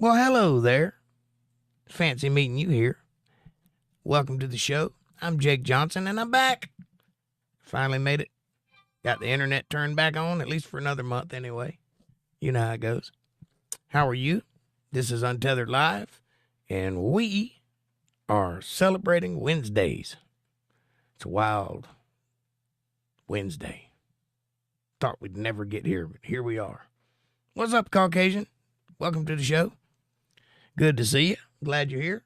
Well, hello there. Fancy meeting you here. Welcome to the show. I'm Jake Johnson, and I'm back. Finally made it. Got the internet turned back on, at least for another month anyway. You know how it goes. How are you? This is Untethered Live, and we are celebrating Wednesdays. It's a wild Wednesday. Thought we'd never get here, but here we are. What's up, Caucasian? Welcome to the show. Good to see you. Glad you're here.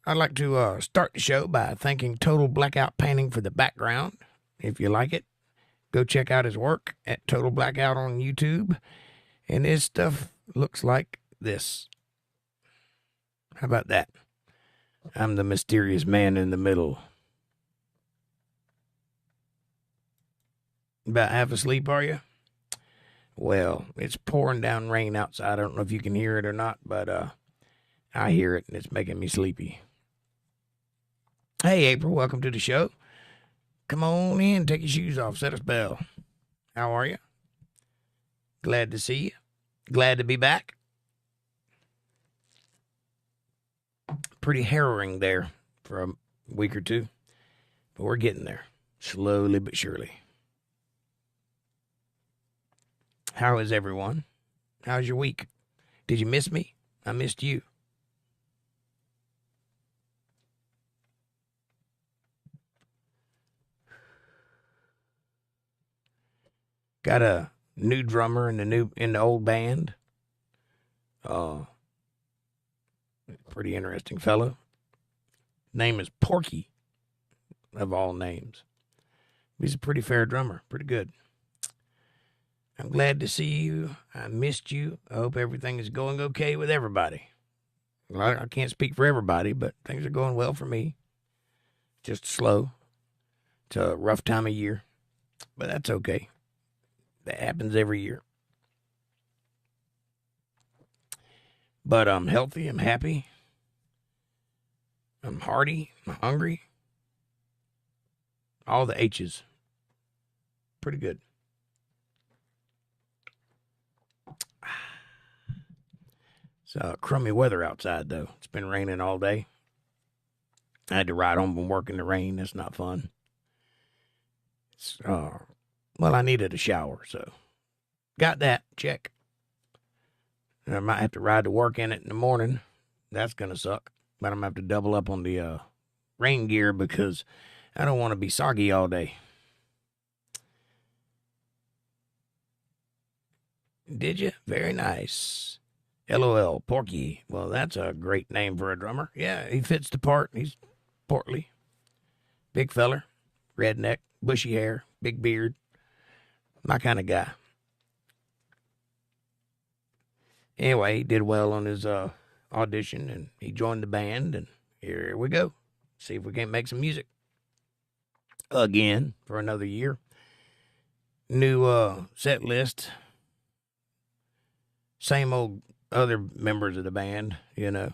I'd like to start the show by thanking Total Blackout Painting for the background. If you like it, go check out his work at Total Blackout on YouTube. And his stuff looks like this. How about that? I'm the mysterious man in the middle. About half asleep, are you? Well, it's pouring down rain outside. I don't know if you can hear it or not, but I hear it, and it's making me sleepy. Hey, April, welcome to the show. Come on in, take your shoes off, set a spell. How are you? Glad to see you. Glad to be back. Pretty harrowing there for a week or two, but we're getting there, slowly but surely. How is everyone? How's your week? Did you miss me? I missed you. Got a new drummer in the old band. Pretty interesting fellow. Name is Porky, of all names. He's a pretty fair drummer. Pretty good. I'm glad to see you. I missed you. I hope everything is going okay with everybody. Well, I can't speak for everybody, but things are going well for me. Just slow. It's a rough time of year, but that's okay. That happens every year. But I'm healthy. I'm happy. I'm hearty. I'm hungry. All the H's. Pretty good. It's crummy weather outside, though. It's been raining all day. I had to ride home from work in the rain. That's not fun. Well, I needed a shower, so got that. Check. I might have to ride to work in it in the morning. That's going to suck. But I'm going to have to double up on the rain gear because I don't want to be soggy all day. Did you? Very nice. LOL, Porky. Well, that's a great name for a drummer. Yeah, he fits the part. He's portly. Big feller. Redneck. Bushy hair. Big beard. My kind of guy. Anyway, he did well on his audition, and he joined the band, and here we go. See if we can't make some music. Again, for another year. New set list. Same old other members of the band, you know.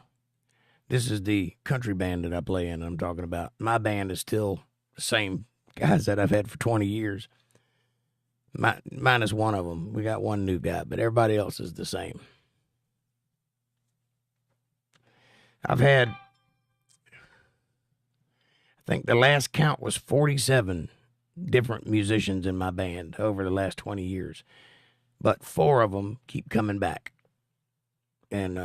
This is the country band that I play in, I'm talking about. My band is still the same guys that I've had for 20 years. Minus one of them. We got one new guy, but everybody else is the same. I've had, I think the last count was 47 different musicians in my band over the last 20 years. But 4 of them keep coming back. And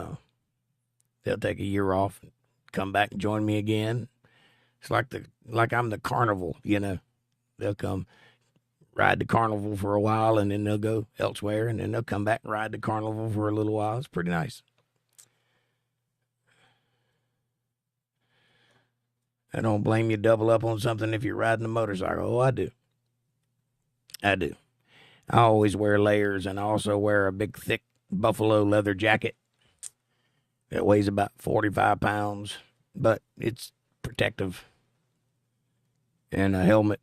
they'll take a year off and come back and join me again. It's like I'm the carnival, you know. They'll come ride the carnival for a while, and then they'll go elsewhere, and then they'll come back and ride the carnival for a little while. It's pretty nice. I don't blame you double up on something if you're riding a motorcycle. Oh, I do. I always wear layers, and I also wear a big, thick buffalo leather jacket that weighs about 45 pounds, but it's protective, and a helmet.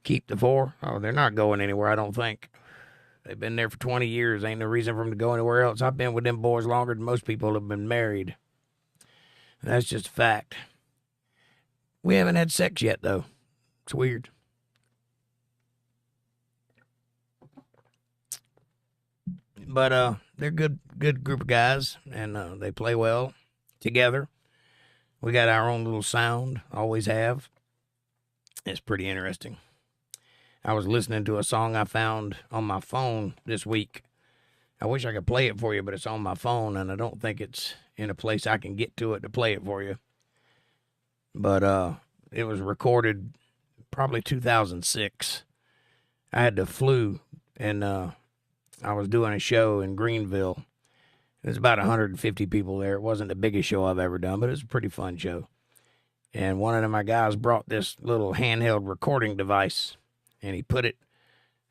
Keep the 4. Oh, they're not going anywhere, I don't think. They've been there for 20 years. Ain't no reason for them to go anywhere else. I've been with them boys longer than most people have been married. That's just a fact. We haven't had sex yet, though. It's weird. But they're good group of guys, and they play well together. We got our own little sound, always have. It's pretty interesting. I was listening to a song I found on my phone this week. I wish I could play it for you, but it's on my phone, and I don't think it's in a place I can get to it to play it for you. But it was recorded probably 2006. I had the flu, and I was doing a show in Greenville. There's about 150 people there. It wasn't the biggest show I've ever done, but it was a pretty fun show. And one of my guys brought this little handheld recording device, and he put it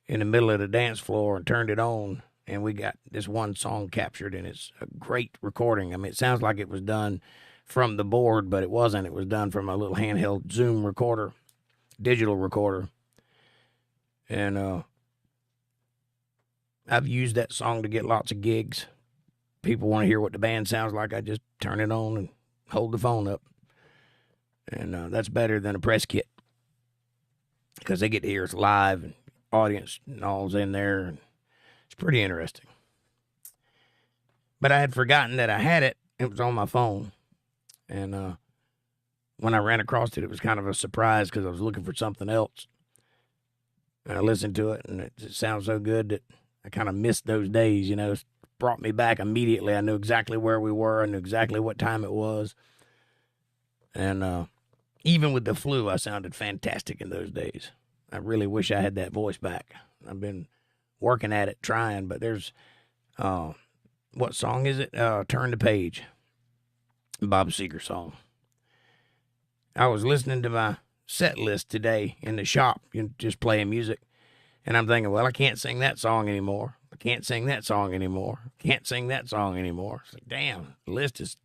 in the middle of the dance floor and turned it on, and we got this one song captured, and it's a great recording. I mean, it sounds like it was done from the board, but it wasn't. It was done from a little handheld Zoom recorder, digital recorder. And I've used that song to get lots of gigs. People want to hear what the band sounds like. I just turn it on and hold the phone up. And that's better than a press kit, because they get to hear us live, and audience and all's in there. And it's pretty interesting. But I had forgotten that I had it. It was on my phone. And when I ran across it, it was kind of a surprise, because I was looking for something else. And I listened to it, and it just sounds so good that I kind of missed those days, you know. It brought me back immediately. I knew exactly where we were. I knew exactly what time it was. And even with the flu, I sounded fantastic in those days. I really wish I had that voice back. I've been working at it, trying, but there's, what song is it? Turn the Page. Bob Seger song. I was listening to my set list today in the shop, just playing music, and I'm thinking, well, I can't sing that song anymore. I can't sing that song anymore. Can't sing that song anymore. It's like, damn, the list is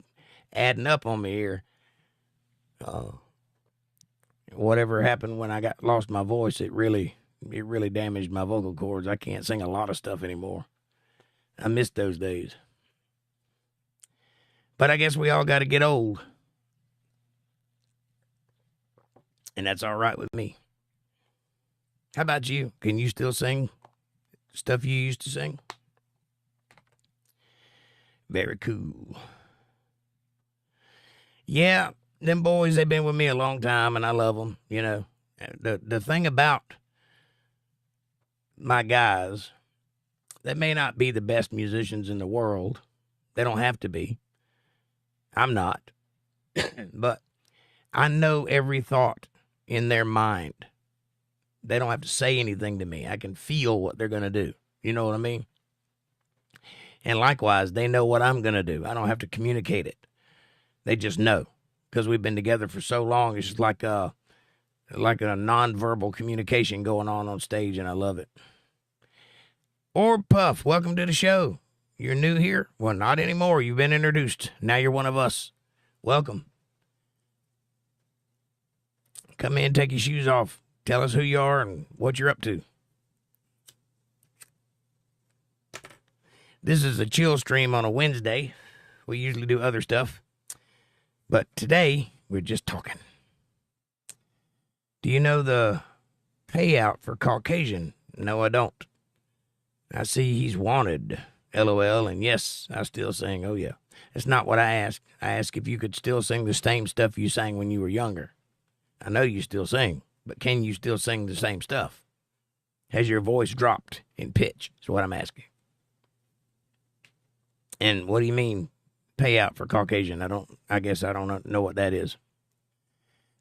adding up on me here. Whatever happened when I lost my voice, it really damaged my vocal cords. I can't sing a lot of stuff anymore. I missed those days. But I guess we all got to get old. And that's all right with me. How about you? Can you still sing stuff you used to sing? Very cool. Yeah, them boys, they've been with me a long time, and I love them, you know. The thing about my guys, they may not be the best musicians in the world. They don't have to be. I'm not. But I know every thought in their mind. They don't have to say anything to me. I can feel what they're going to do. You know what I mean? And likewise, they know what I'm going to do. I don't have to communicate it. They just know. Because we've been together for so long, it's just like a nonverbal communication going on stage, and I love it. Or Puff, welcome to the show. You're new here? Well, not anymore. You've been introduced. Now you're one of us. Welcome. Come in, take your shoes off. Tell us who you are and what you're up to. This is a chill stream on a Wednesday. We usually do other stuff. But today, we're just talking. Do you know the payout for Caucasian? No, I don't. I see he's wanted. LOL, and yes, I still sing. Oh, yeah. That's not what I asked. I asked if you could still sing the same stuff you sang when you were younger. I know you still sing, but can you still sing the same stuff? Has your voice dropped in pitch? Is what I'm asking. And what do you mean, payout for Caucasian? I guess I don't know what that is.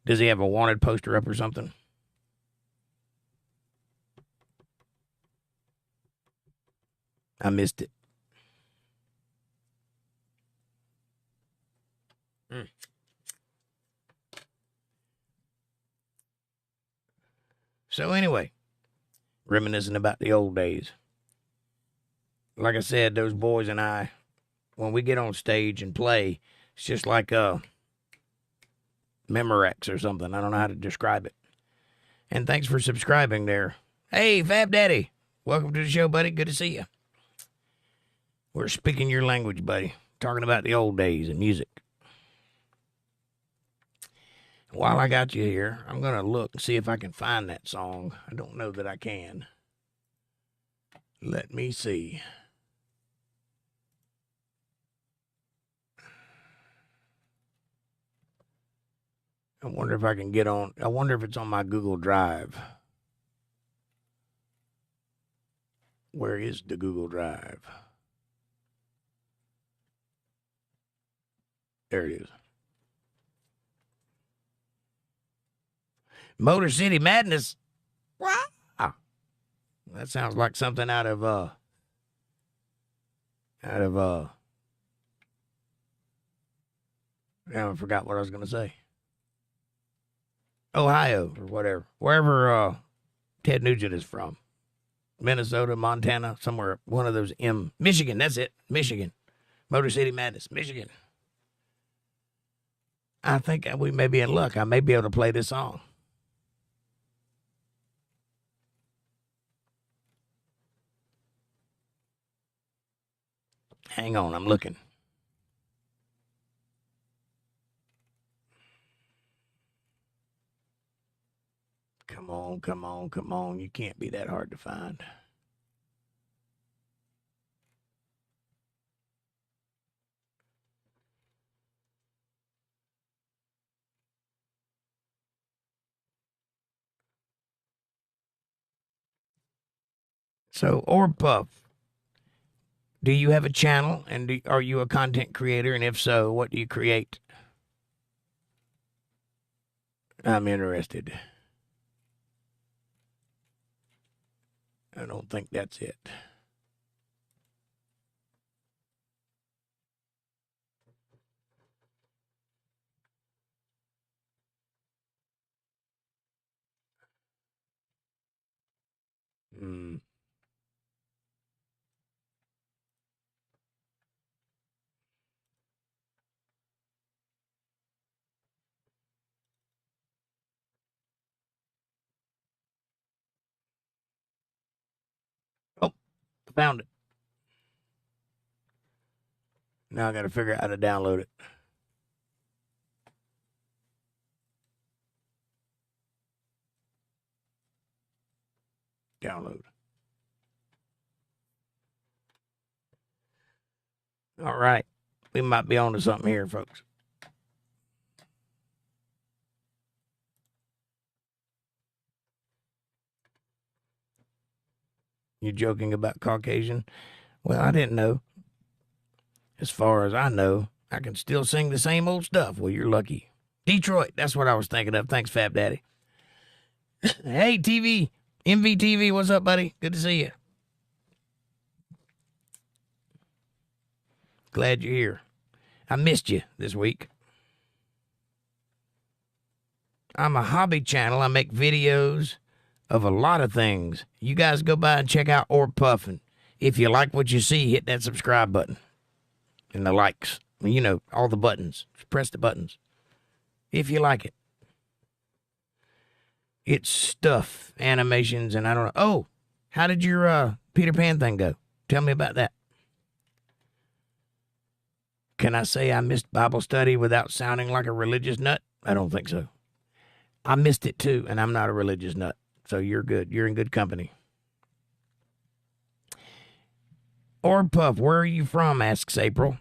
Does he have a wanted poster up or something? I missed it. So anyway, reminiscing about the old days. Like I said, those boys and I, when we get on stage and play, it's just like Memorex or something. I don't know how to describe it. And thanks for subscribing there. Hey, Fab Daddy. Welcome to the show, buddy. Good to see you. We're speaking your language, buddy. Talking about the old days and music. While I got you here, I'm going to look and see if I can find that song. I don't know that I can. Let me see. I wonder if I can get on. I wonder if it's on my Google Drive. Where is the Google Drive? There it is. Motor City Madness. Wow. That sounds like something out of I forgot what I was going to say. Ohio or whatever. Wherever Ted Nugent is from. Minnesota, Montana, somewhere, one of those Michigan, that's it. Michigan. Motor City Madness, Michigan. I think we may be in luck. I may be able to play this song. Hang on, I'm looking. Come on, come on, come on. You can't be that hard to find. So, Orb Puff, do you have a channel, and are you a content creator? And if so, what do you create? I'm interested. I don't think that's it. Oh, found it. Now I got to figure out how to download it. Download. All right. We might be on to something here, folks. You joking about Caucasian? Well, I didn't know. As far as I know, I can still sing the same old stuff. Well, you're lucky. Detroit, that's what I was thinking of. Thanks, Fab Daddy. Hey, TV. MVTV, what's up, buddy? Good to see you. Glad you're here. I missed you this week. I'm a hobby channel. I make videos of a lot of things. You guys go by and check out Orb Puff. And if you like what you see, hit that subscribe button. And the likes. You know, all the buttons. Just press the buttons. If you like it. It's stuff, animations, and I don't know. Oh, how did your Peter Pan thing go? Tell me about that. Can I say I missed Bible study without sounding like a religious nut? I don't think so. I missed it too, and I'm not a religious nut. So you're good. You're in good company. Orb Puff, where are you from? Asks April.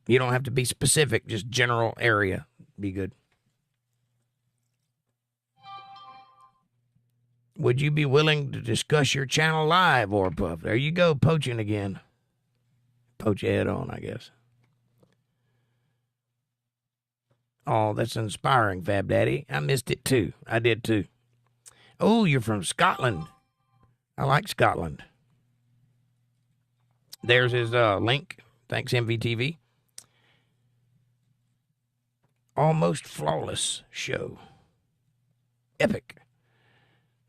You don't have to be specific, just general area. Be good. Would you be willing to discuss your channel live, Orb Puff? There you go, poaching again. Poach your head on, I guess. Oh, that's inspiring, Fab Daddy. I missed it too. I did too. Oh, you're from Scotland. I like Scotland. There's his link. Thanks, MVTV. Almost Flawless Show. Epic.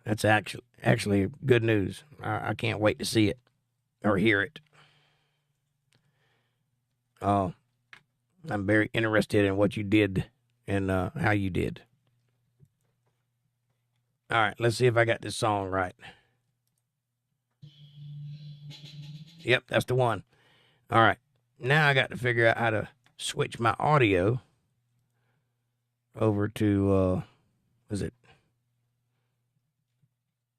That's actually good news. I can't wait to see it or hear it. I'm very interested in what you did and how you did. All right, let's see if I got this song right. Yep, that's the one. All right, now I got to figure out how to switch my audio over to, is it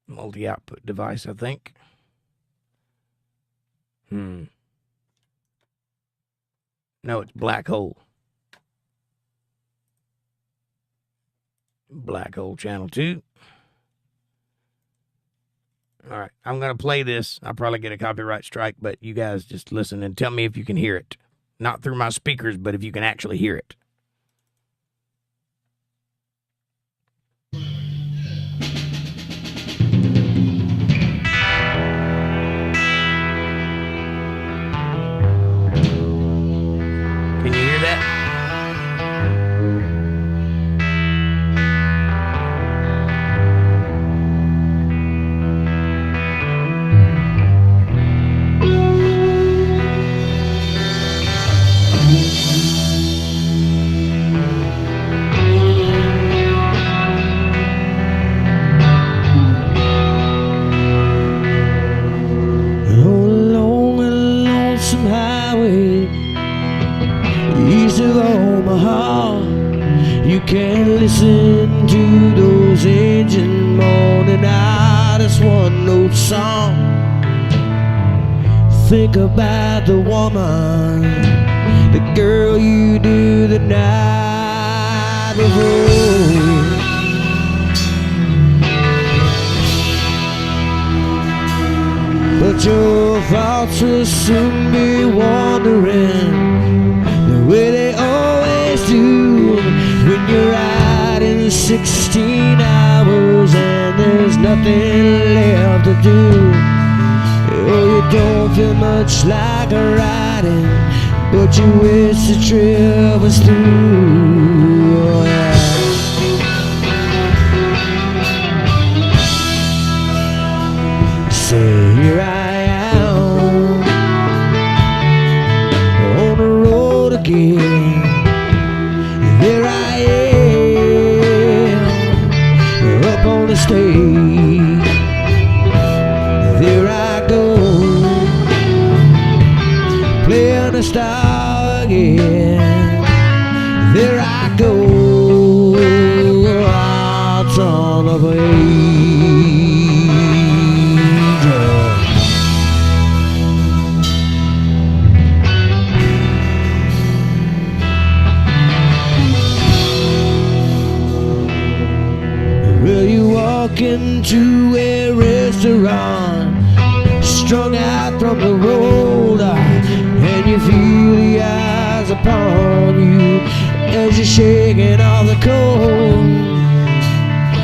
multi-output device, I think. No, it's black hole. Black hole channel 2. All right, I'm going to play this. I'll probably get a copyright strike, but you guys just listen and tell me if you can hear it. Not through my speakers, but if you can actually hear it. Can you hear that? Can't listen to those engine moaning out as one note song. Think about the woman, the girl you knew the night before. But your thoughts will soon be wandering the way they always do. When you're riding 16 hours and there's nothing left to do. Oh, you don't feel much like riding, but you wish the trip was through. Oh, yeah. Say here I am on the road again. There I am, up on the stage. There I go, playing the star again. There I go, out on the page. Into a restaurant, strung out from the road, and you feel the eyes upon you as you're shaking off the cold.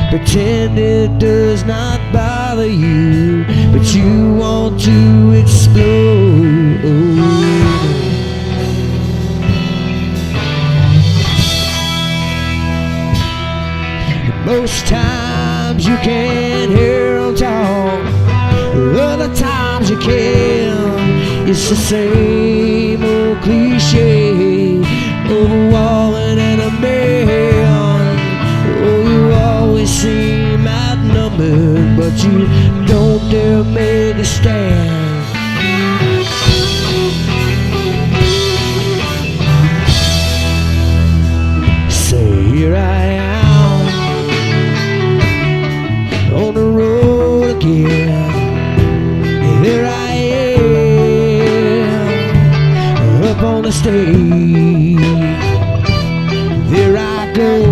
Pretend it does not bother you, but you want to explode. Most times you can't hear them talk, other times you can. It's the same old cliche of a woman and a man. Oh, you always seem outnumbered, but you don't dare make a stand. Say here I am on the road again. There I am, up on the stage. There I go,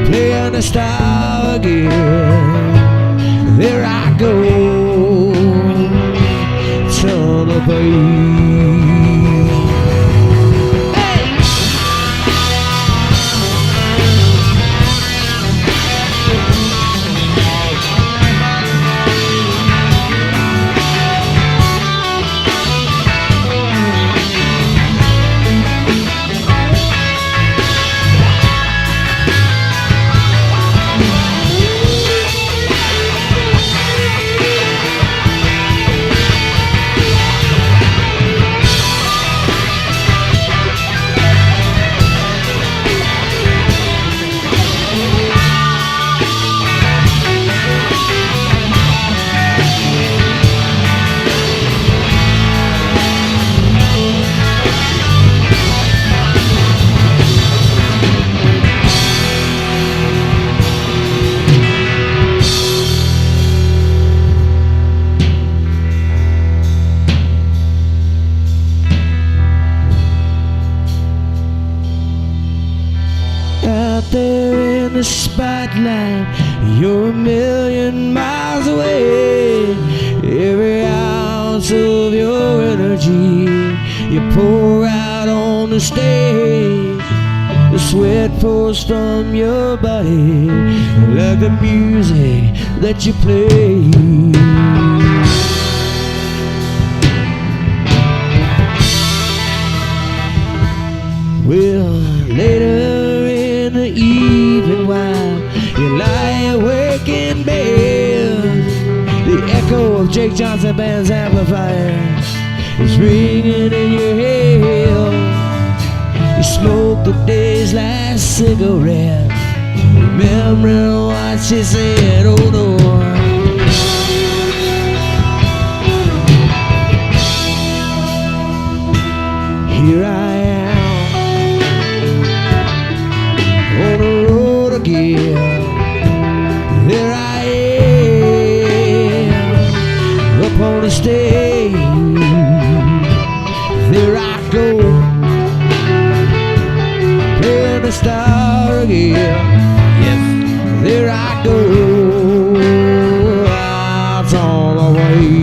playing the star again. There I go, turn the page. the spotlight, you're a million miles away. Every ounce of your energy you pour out on the stage. The sweat pours from your body like the music that you play. Well, later in the evening while you lie awake in bed, the echo of Jake Johnson Band's amplifier is ringing in your head. You smoke the day's last cigarette, remembering what she said. Oh no. Here I am on the road again. There I am up on the stage. There I go, playing the star again. Yes, there I go, out on the way.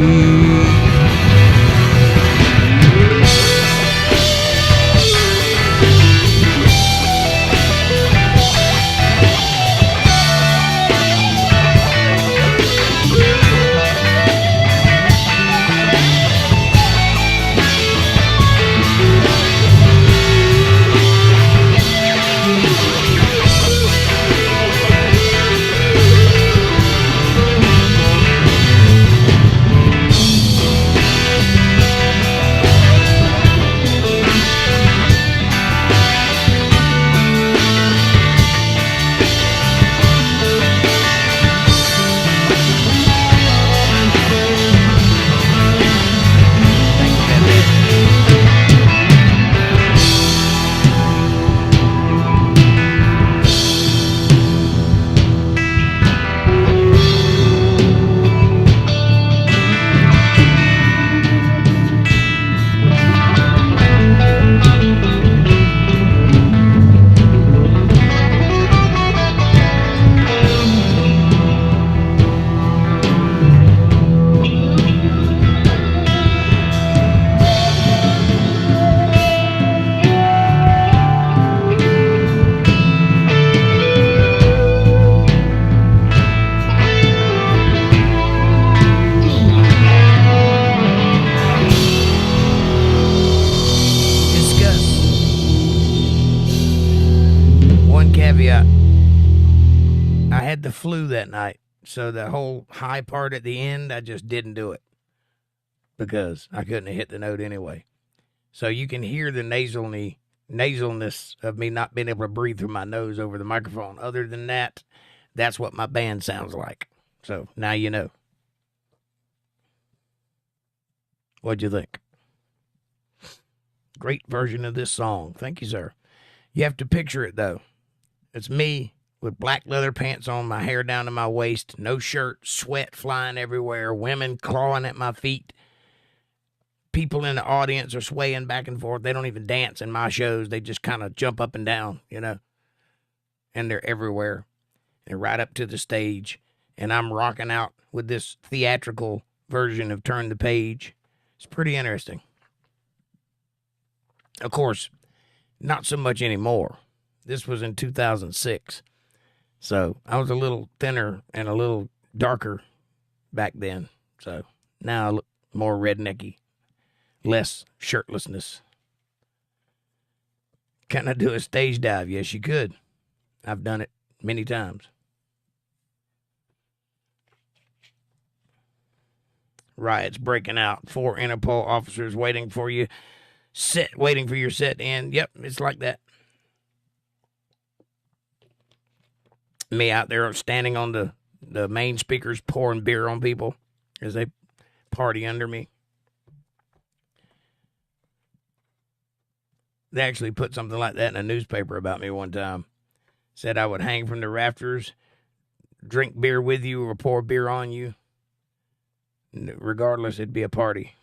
Flu that night, so the whole high part at the end, I just didn't do it because I couldn't have hit the note anyway. So you can hear the nasalness of me not being able to breathe through my nose over the microphone. Other than that, that's what my band sounds like. So now you know. What'd you think? Great version of this song. Thank you, sir. You have to picture it, though. It's me with black leather pants on, my hair down to my waist, no shirt, sweat flying everywhere, women clawing at my feet. People in the audience are swaying back and forth. They don't even dance in my shows. They just kind of jump up and down, you know. And they're everywhere. And right up to the stage. And I'm rocking out with this theatrical version of Turn the Page. It's pretty interesting. Of course, not so much anymore. This was in 2006. So I was a little thinner and a little darker back then. So now I look more rednecky, less shirtlessness. Can I do a stage dive? Yes, you could. I've done it many times. Riots breaking out. 4 Interpol officers waiting for you. Waiting for your set to end. Yep, it's like that. Me out there standing on the main speakers pouring beer on people as they party under me. They actually put something like that in a newspaper about me one time. Said I would hang from the rafters, drink beer with you, or pour beer on you. Regardless, it'd be a party.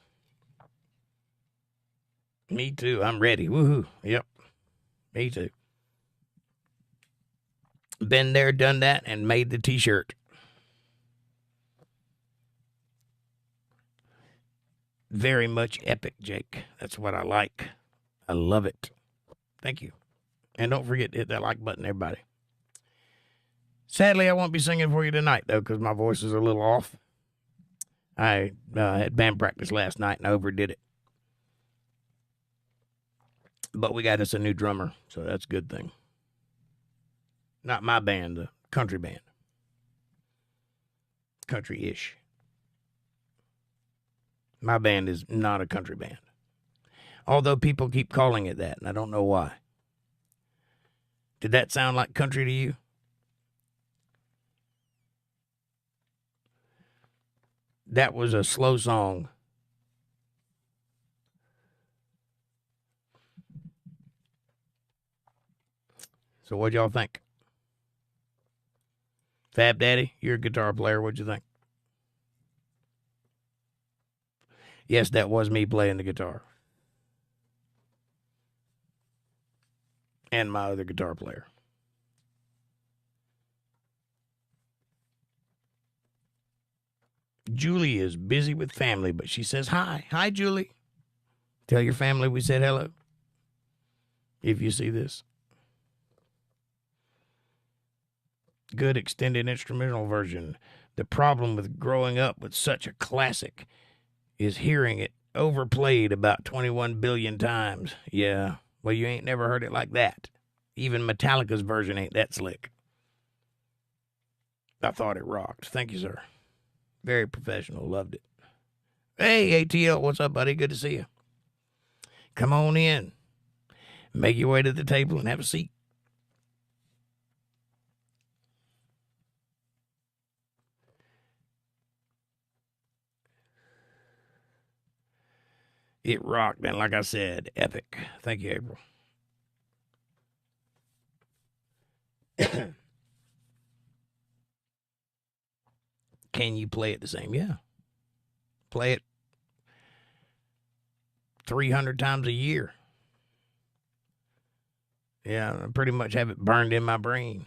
Me too. I'm ready. Woohoo. Yep. Me too. Been there, done that, and made the t-shirt. Very much epic, Jake. That's what I like. I love it. Thank you. And don't forget to hit that like button, everybody. Sadly, I won't be singing for you tonight, though, because my voice is a little off. I had band practice last night and I overdid it. But we got us a new drummer, so that's a good thing. Not my band, the country band. Country-ish. My band is not a country band. Although people keep calling it that, and I don't know why. Did that sound like country to you? That was a slow song. So what'd y'all think? Fab Daddy, you're a guitar player. What'd you think? Yes, that was me playing the guitar. And my other guitar player. Julie is busy with family, but she says hi. Hi, Julie. Tell your family we said hello. If you see this. Good extended instrumental version. The problem with growing up with such a classic is hearing it overplayed about 21 billion times. Yeah, well, you ain't never heard it like that. Even Metallica's version ain't that slick. I thought it rocked. Thank you, sir. Very professional. Loved it. Hey, ATL, what's up, buddy? Good to see you. Come on in. Make your way to the table and have a seat. It rocked, and like I said, epic. Thank you, April. Can you play it the same? Yeah. Play it 300 times a year. Yeah, I pretty much have it burned in my brain.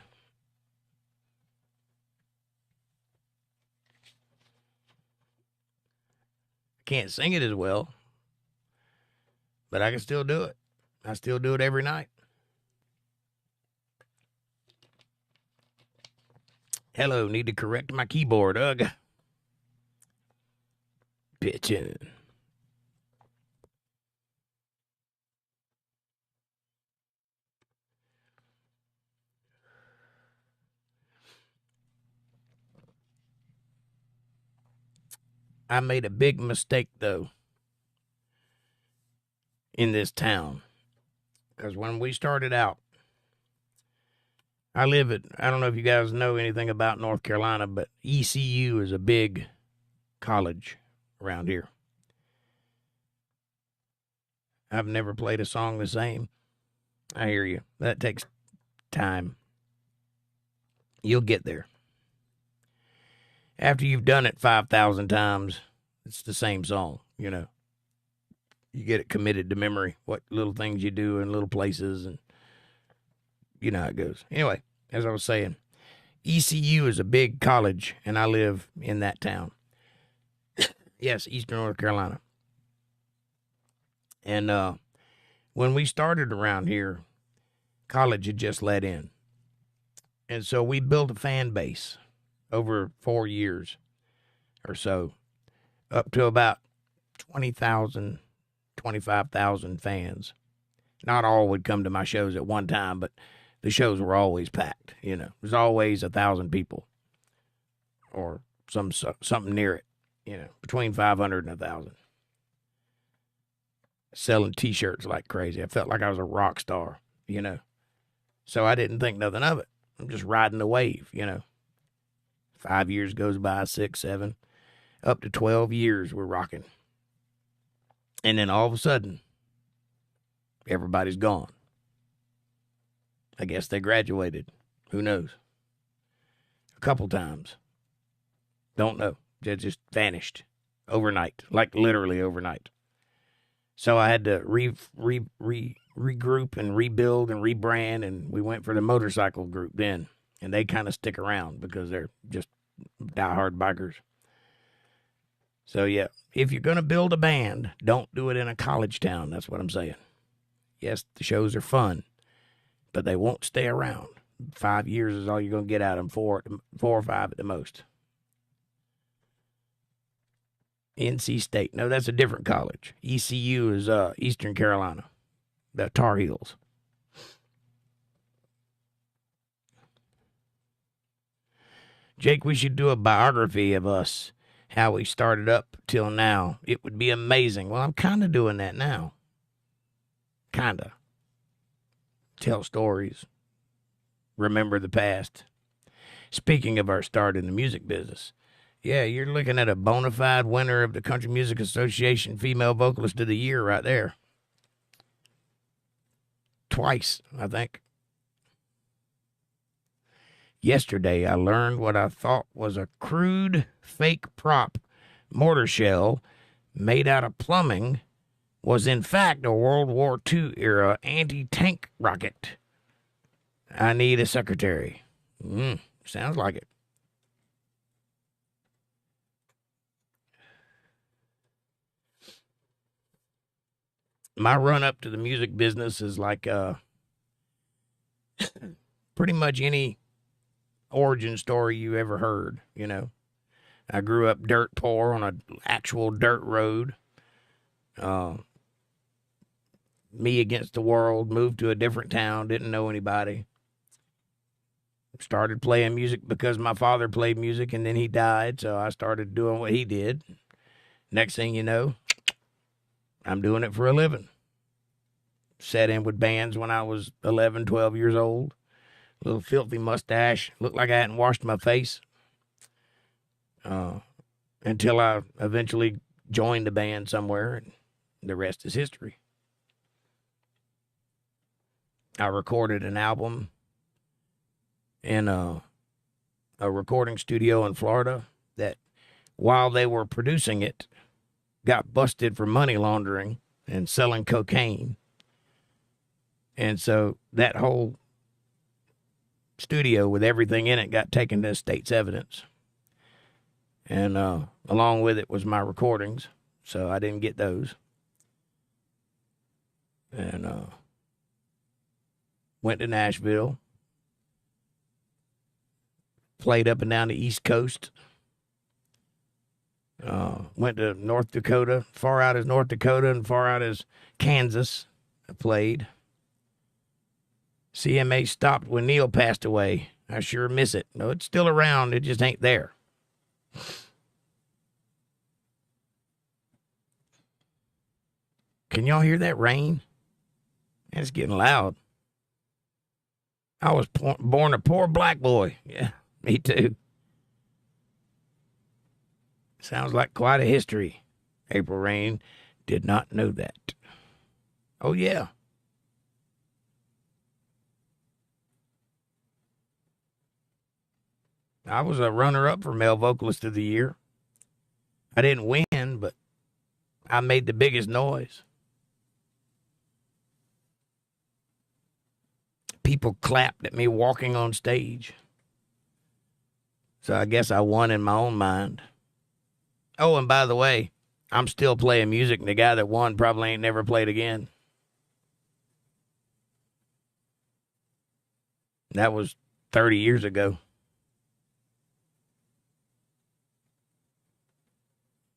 Can't sing it as well, but I can still do it. I still do it every night. Hello, need to correct my keyboard. Ugh. Pitching. I made a big mistake, though, in this town. Because when we started out, I don't know if you guys know anything about North Carolina, but ECU is a big college around here. I've never played a song the same. I hear you. That takes time. You'll get there. After you've done it 5,000 times, it's the same song, you know. You get it committed to memory, what little things you do in little places, and you know how it goes. Anyway, as I was saying, ECU is a big college, and I live in that town. Yes, Eastern North Carolina. And when we started around here, college had just let in. And so we built a fan base over 4 years or so, up to about 20,000, 25,000 fans. Not all would come to my shows at one time, but the shows were always packed. You know, there's always 1,000 people or something near it, you know, between 500 and 1,000. Selling T-shirts like crazy. I felt like I was a rock star, you know. So I didn't think nothing of it. I'm just riding the wave, you know. 5 years goes by, 6, 7, up to 12 years we're rocking. And then all of a sudden, everybody's gone. I guess they graduated. Who knows? A couple times. Don't know. They just vanished overnight, like literally overnight. So I had to regroup and rebuild and rebrand, and we went for the motorcycle group then. And they kind of stick around because they're just diehard bikers. So, yeah, if you're going to build a band, don't do it in a college town. That's what I'm saying. Yes, the shows are fun, but they won't stay around. 5 years is all you're going to get out of them, four or five at the most. NC State. No, that's a different college. ECU is Eastern Carolina, the Tar Heels. Jake, we should do a biography of us, how we started up till now. It would be amazing. Well, I'm kind of doing that now. Kind of. Tell stories. Remember the past. Speaking of our start in the music business, yeah, you're looking at a bona fide winner of the Country Music Association Female Vocalist of the Year right there. Twice, I think. Yesterday, I learned what I thought was a crude, fake prop mortar shell made out of plumbing was in fact a World War II era anti-tank rocket. I need a secretary. Sounds like it. My run up to the music business is like pretty much any origin story you ever heard, you know. I grew up dirt poor on an actual dirt road. Me against the world, moved to a different town, didn't know anybody. Started playing music because my father played music and then he died, so I started doing what he did. Next thing you know, I'm doing it for a living. Sat in with bands when I was 11, 12 years old. Little filthy mustache. Looked like I hadn't washed my face. Until I eventually joined the band somewhere, and the rest is history. I recorded an album in a recording studio in Florida that, while they were producing it, got busted for money laundering and selling cocaine. And so that whole studio with everything in it got taken to state's evidence. And along with it was my recordings, so I didn't get those. And went to Nashville, played up and down the East Coast. Went to North Dakota, far out as North Dakota and far out as Kansas. I played. CMA stopped when Neil passed away. I sure miss it. No, it's still around. It just ain't there. Can y'all hear that rain? It's getting loud. I was born a poor black boy. Yeah, me too. Sounds like quite a history. April Rain did not know that. Oh, yeah. I was a runner-up for Male Vocalist of the Year. I didn't win, but I made the biggest noise. People clapped at me walking on stage. So I guess I won in my own mind. Oh, and by the way, I'm still playing music, and the guy that won probably ain't never played again. That was 30 years ago.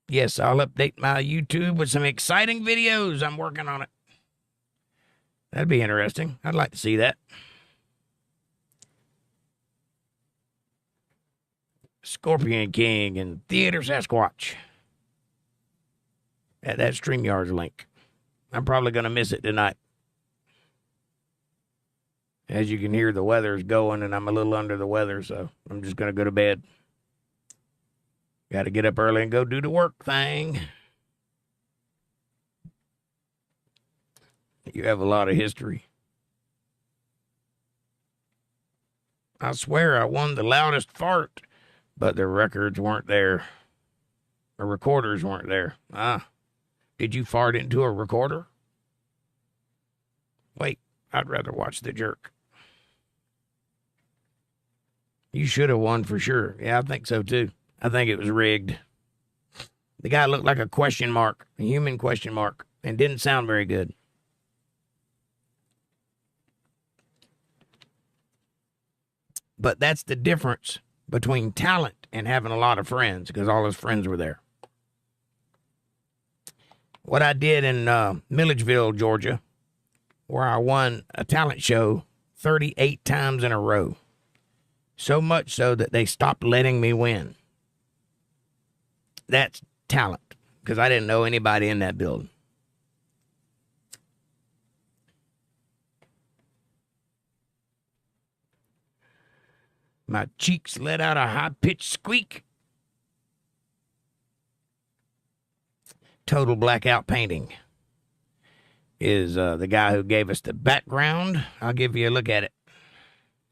Yes, I'll update my YouTube with some exciting videos. I'm working on it. That'd be interesting. I'd like to see that. Scorpion King and Theater Sasquatch. At that StreamYard's link. I'm probably going to miss it tonight. As you can hear, the weather's going, and I'm a little under the weather, so I'm just going to go to bed. Got to get up early and go do the work thing. You have a lot of history. I swear I won the loudest fart, but the records weren't there. The recorders weren't there. Did you fart into a recorder? Wait, I'd rather watch the jerk. You should have won for sure. Yeah, I think so too. I think it was rigged. The guy looked like a question mark, a human question mark, and didn't sound very good. But that's the difference between talent and having a lot of friends, because all his friends were there. What I did in Milledgeville, Georgia, where I won a talent show 38 times in a row. So much so that they stopped letting me win. That's talent, because I didn't know anybody in that building. My cheeks let out a high-pitched squeak. Total Blackout Painting is the guy who gave us the background. I'll give you a look at it.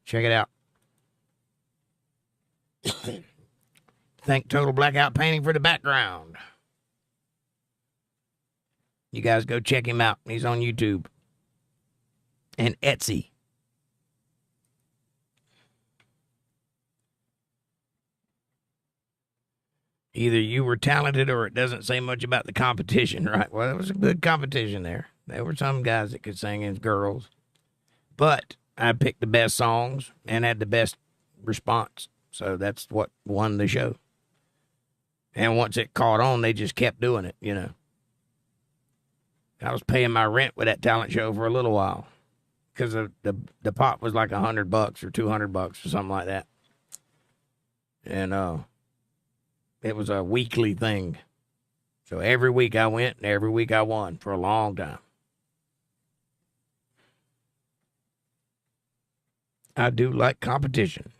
Check it out. Thank Total Blackout Painting for the background. You guys go check him out. He's on YouTube and Etsy. Either you were talented or it doesn't say much about the competition, right? Well, it was a good competition there. There were some guys that could sing and girls. But I picked the best songs and had the best response. So that's what won the show. And once it caught on, they just kept doing it, you know. I was paying my rent with that talent show for a little while. Because the pot was like $100 or $200 or something like that. And it was a weekly thing. So every week I went and every week I won for a long time. I do like competition.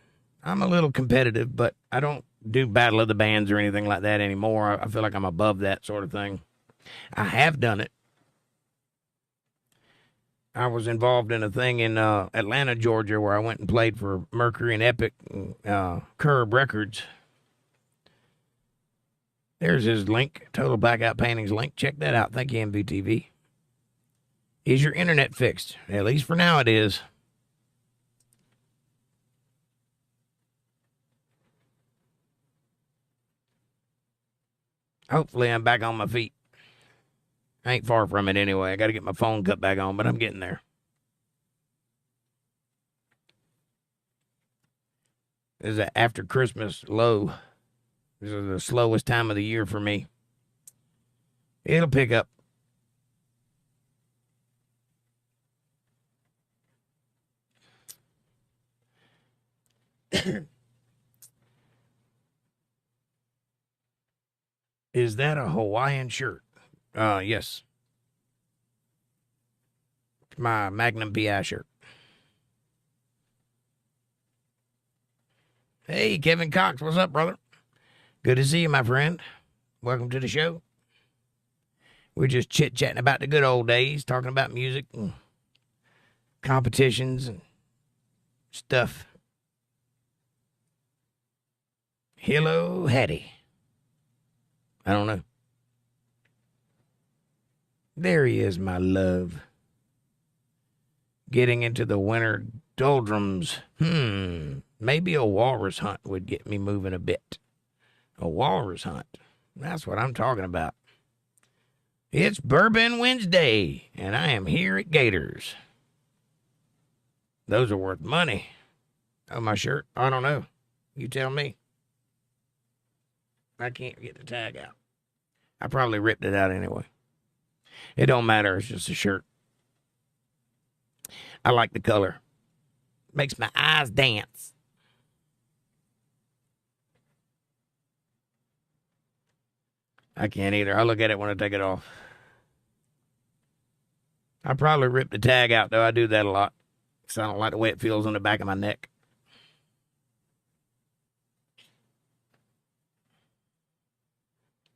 I'm a little competitive, but I don't do Battle of the Bands or anything like that anymore. I feel like I'm above that sort of thing. I have done it. I was involved in a thing in Atlanta, Georgia, where I went and played for Mercury and Epic and Curb Records. There's his link, Total Blackout Paintings link. Check that out. Thank you, MVTV. Is your internet fixed? At least for now it is. Hopefully I'm back on my feet. I ain't far from it anyway. I got to get my phone cut back on, but I'm getting there. This is an after Christmas low. This is the slowest time of the year for me. It'll pick up. Is that a Hawaiian shirt? Yes. It's my Magnum PI shirt. Hey, Kevin Cox, what's up, brother? Good to see you, my friend. Welcome to the show. We're just chit-chatting about the good old days, talking about music and competitions and stuff. Hello, Hattie. I don't know. There he is, my love. Getting into the winter doldrums. Maybe a walrus hunt would get me moving a bit. A walrus hunt. That's what I'm talking about. It's Bourbon Wednesday, and I am here at Gators. Those are worth money. Oh, my shirt? I don't know. You tell me. I can't get the tag out. I probably ripped it out anyway. It don't matter. It's just a shirt. I like the color. Makes my eyes dance. I can't either. I look at it when I take it off. I probably ripped the tag out, though. I do that a lot. Because I don't like the way it feels on the back of my neck.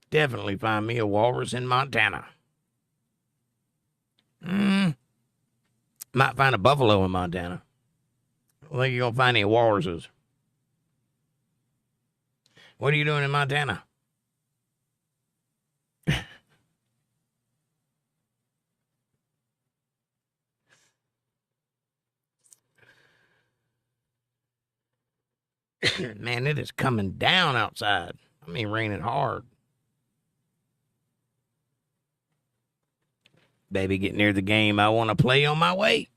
Definitely find me a walrus in Montana. Might find a buffalo in Montana. I don't think you're going to find any walruses. What are you doing in Montana? Man, it is coming down outside. I mean, raining hard. Baby, get near the game I want to play on my way.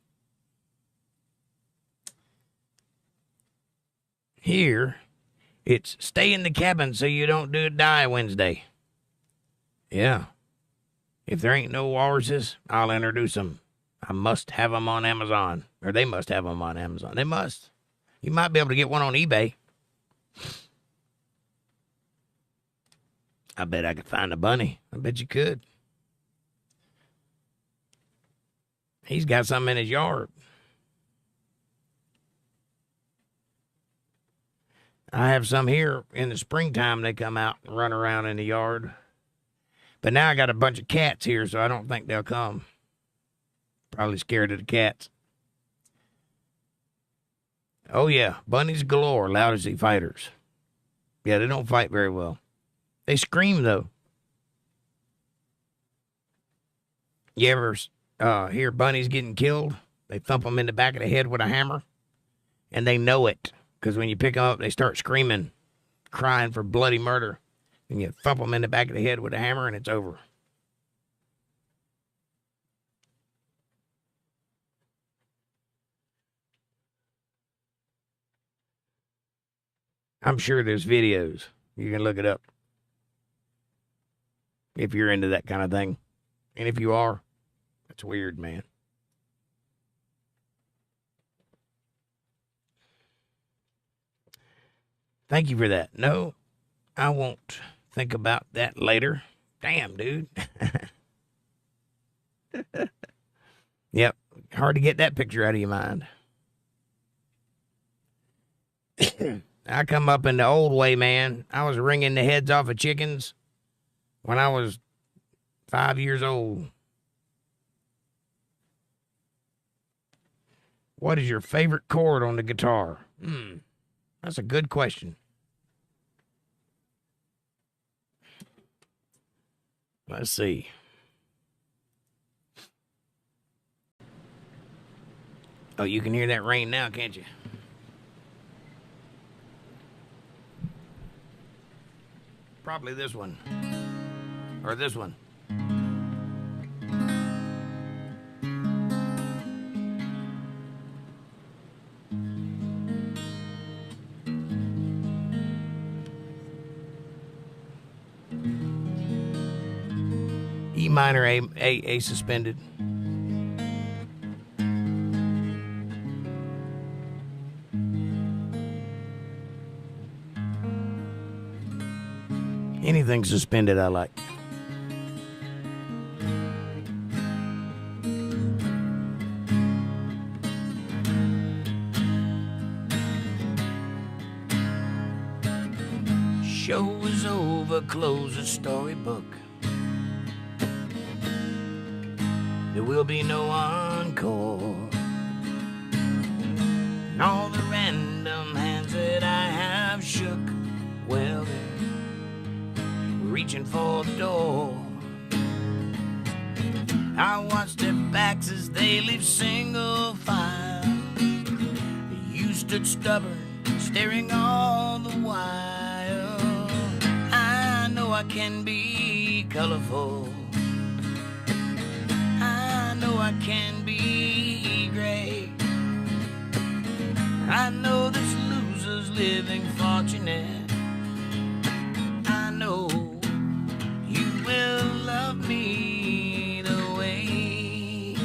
Here, it's stay in the cabin so you don't die Wednesday. Yeah. If there ain't no walruses, I'll introduce them. I must have them on Amazon. Or they must have them on Amazon. They must. You might be able to get one on eBay. I bet I could find a bunny. I bet you could. He's got something in his yard. I have some here in the springtime. They come out and run around in the yard. But now I got a bunch of cats here, so I don't think they'll come. Probably scared of the cats. Oh, yeah. Bunnies galore, lousy fighters. Yeah, they don't fight very well. They scream, though. You ever hear bunnies getting killed? They thump them in the back of the head with a hammer. And they know it. Because when you pick them up, they start screaming, crying for bloody murder. And you thump them in the back of the head with a hammer, and it's over. I'm sure there's videos. You can look it up. If you're into that kind of thing. And if you are, that's weird, man. Thank you for that. No, I won't think about that later. Damn, dude. Yep. Hard to get that picture out of your mind. I come up in the old way, man. I was wringing the heads off of chickens when I was 5 years old. What is your favorite chord on the guitar? That's a good question. Let's see. Oh, you can hear that rain now, can't you? Probably this one. Or this one. E minor, A suspended. Anything suspended I like. Show is over, close the storybook. There will be no encore. And all the random hands that I have shook, well, they're reaching for the door. I watch their backs as they leave single file. You stood stubborn, staring all the while. I know I can be colorful. I know I can be great. I know there's losers living fortunate. I know you will love me the way.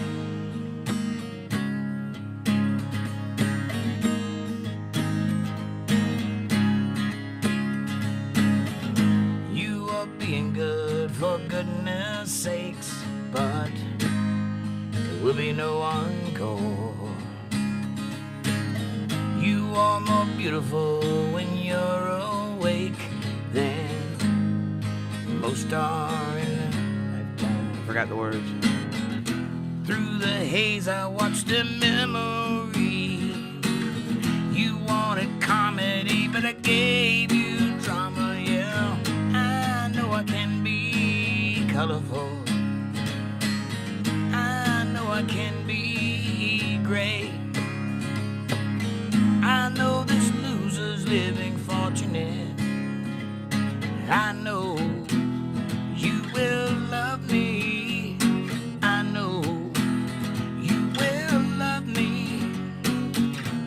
You are being good for goodness sakes, but there will be no encore. You are more beautiful when you're awake than most are in the... I forgot the words. Through the haze I watched a memory. You wanted comedy, but I gave you drama, yeah. I know I can be colorful. I can be great. I know there's losers living fortunate. I know you will love me. I know you will love me.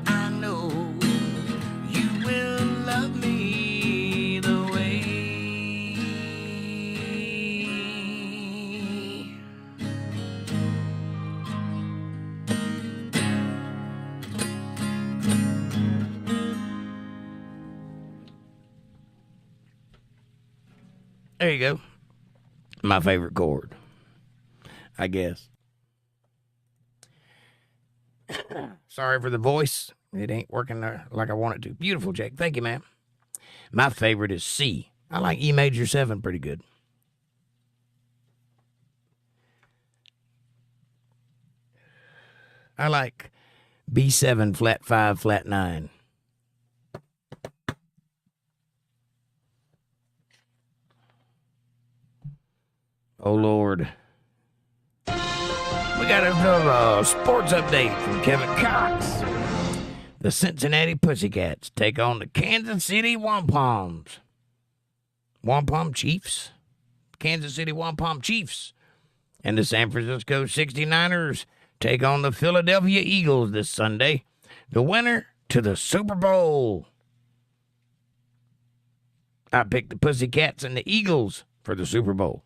I know you will love me the way. There you go. My favorite chord, I guess. Sorry for the voice. It ain't working like I want it to. Beautiful, Jake. Thank you, man. My favorite is C. I like E major 7 pretty good. I like B7 flat 5 flat 9. Oh, Lord. We got a sports update from Kevin Cox. The Cincinnati Pussycats take on the Kansas City Wampums. Wampum Chiefs. Kansas City Wampum Chiefs. And the San Francisco 69ers take on the Philadelphia Eagles this Sunday. The winner to the Super Bowl. I picked the Pussycats and the Eagles for the Super Bowl.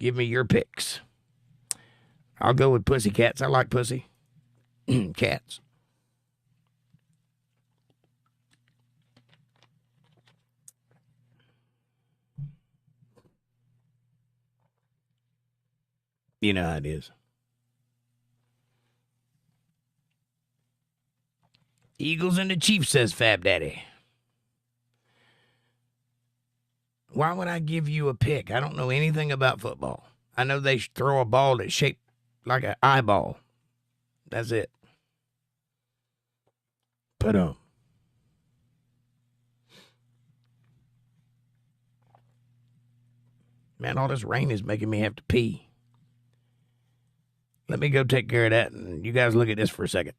Give me your picks. I'll go with Pussycats. I like pussy. Cats. You know how it is. Eagles and the Chiefs, says Fab Daddy. Why would I give you a pick? I don't know anything about football. I know they throw a ball that's shaped like an eyeball. That's it. But man, all this rain is making me have to pee. Let me go take care of that, and you guys look at this for a second.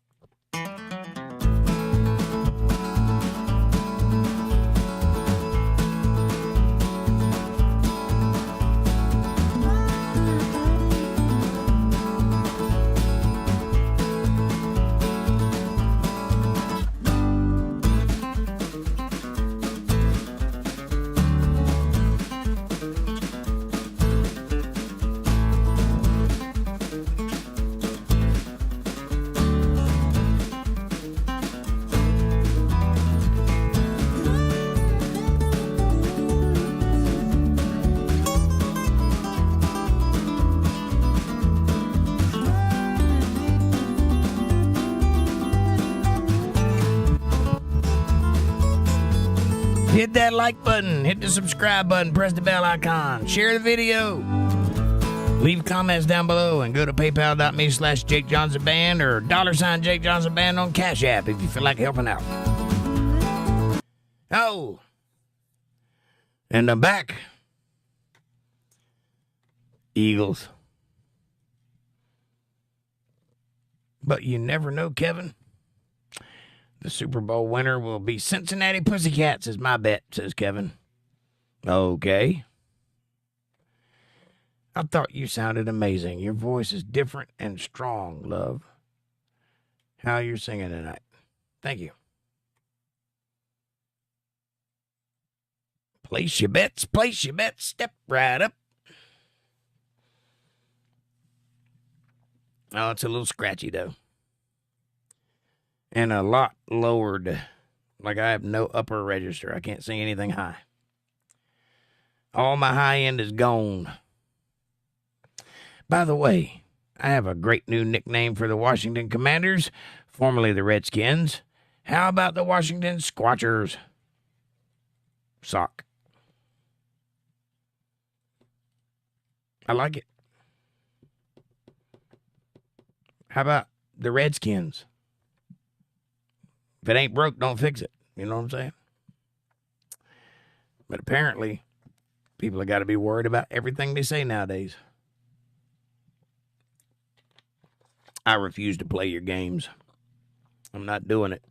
Hit that like button, hit the subscribe button, press the bell icon, share the video. Leave comments down below and go to paypal.me/JakeJohnsonBand or $ Jake Johnson Band on CashApp if you feel like helping out. Oh, and I'm back. Eagles. But you never know, Kevin. The Super Bowl winner will be Cincinnati Pussycats, is my bet, says Kevin. Okay. I thought you sounded amazing. Your voice is different and strong, love. How you're singing tonight. Thank you. Place your bets, step right up. Oh, it's a little scratchy, though. And a lot lowered. Like I have no upper register. I can't sing anything high. All my high end is gone. By the way, I have a great new nickname for the Washington Commanders, formerly the Redskins. How about the Washington Squatchers? Sock. I like it. How about the Redskins? If it ain't broke, don't fix it. You know what I'm saying? But apparently, people have got to be worried about everything they say nowadays. I refuse to play your games. I'm not doing it.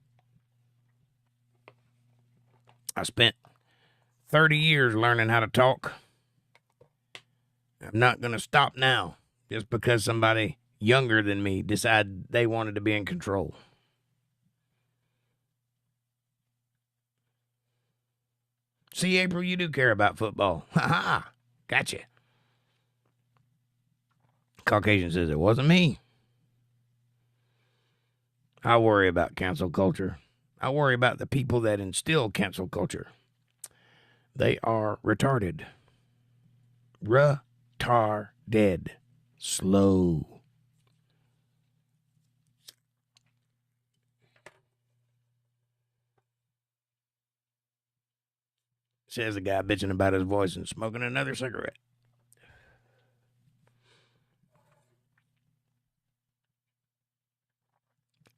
I spent 30 years learning how to talk. I'm not going to stop now just because somebody younger than me decided they wanted to be in control. See, April, you do care about football. Ha ha. Gotcha. Caucasian says it wasn't me. I worry about cancel culture. I worry about the people that instill cancel culture. They are retarded. Retarded. Slow. Says the guy bitching about his voice and smoking another cigarette.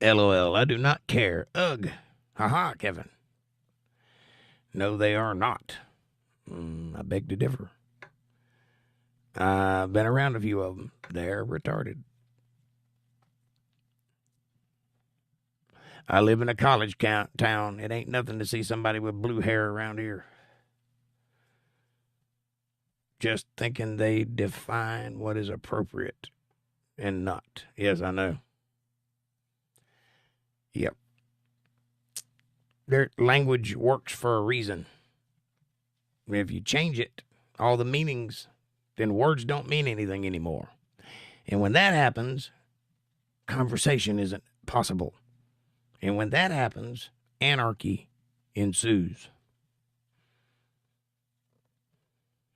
LOL, I do not care. Ugh. Haha, Kevin. No, they are not. I beg to differ. I've been around a few of them. They're retarded. I live in a college town. It ain't nothing to see somebody with blue hair around here. Just thinking they define what is appropriate and not. Yes, I know. Yep. Their language works for a reason. If you change it, all the meanings, then words don't mean anything anymore. And when that happens, conversation isn't possible. And when that happens, anarchy ensues.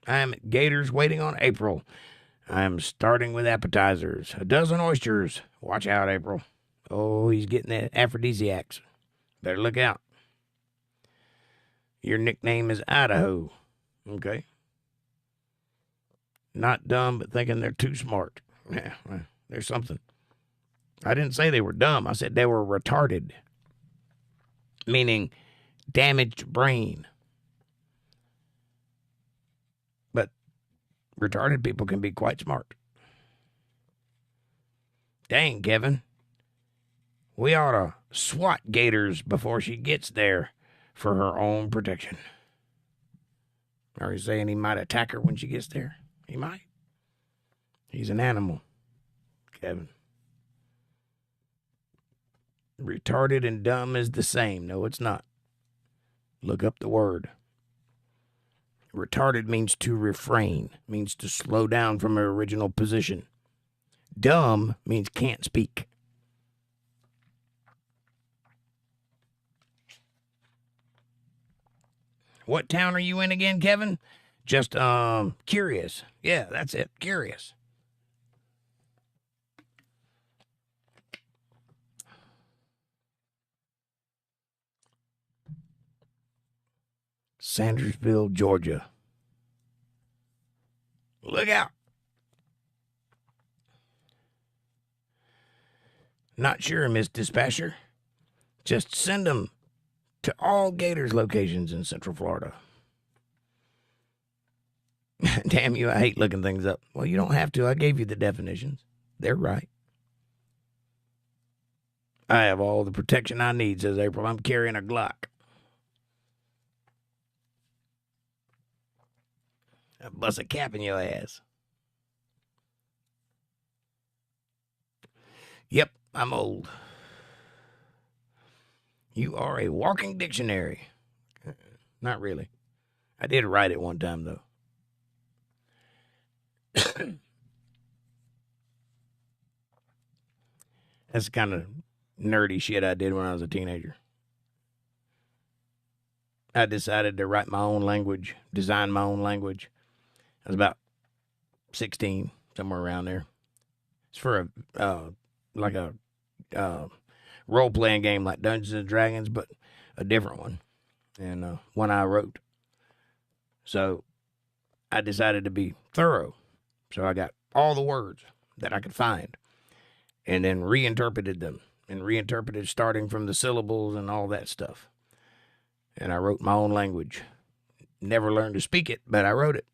I am at Gators waiting on April. I am starting with appetizers. A dozen oysters. Watch out, April. Oh, he's getting the aphrodisiacs. Better look out. Your nickname is Idaho. Okay. Not dumb, but thinking they're too smart. Yeah, well, there's something. I didn't say they were dumb. I said they were retarded. Meaning damaged brain. But retarded people can be quite smart. Dang, Kevin. We ought to swat Gators before she gets there for her own protection. Are you saying he might attack her when she gets there? He might. He's an animal, Kevin. Retarded and dumb is the same. No, it's not. Look up the word. Retarded means to refrain, means to slow down from her original position. Dumb means can't speak. What town are you in again, Kevin? Just, curious. Yeah, that's it. Curious. Sandersville, Georgia. Look out. Not sure, Miss Dispatcher. Just send them to all Gators locations in Central Florida. Damn you, I hate looking things up. Well, you don't have to. I gave you the definitions. They're right. I have all the protection I need, says April. I'm carrying a Glock. I bust a cap in your ass. Yep, I'm old. You are a walking dictionary. Not really. I did write it one time, though. That's the kind of nerdy shit I did when I was a teenager. I decided to write my own language, design my own language. I was about 16, somewhere around there. It's for a role-playing game like Dungeons and Dragons, but a different one, and one I wrote. So I decided to be thorough. So I got all the words that I could find and then reinterpreted them and reinterpreted starting from the syllables and all that stuff. And I wrote my own language. Never learned to speak it, but I wrote it.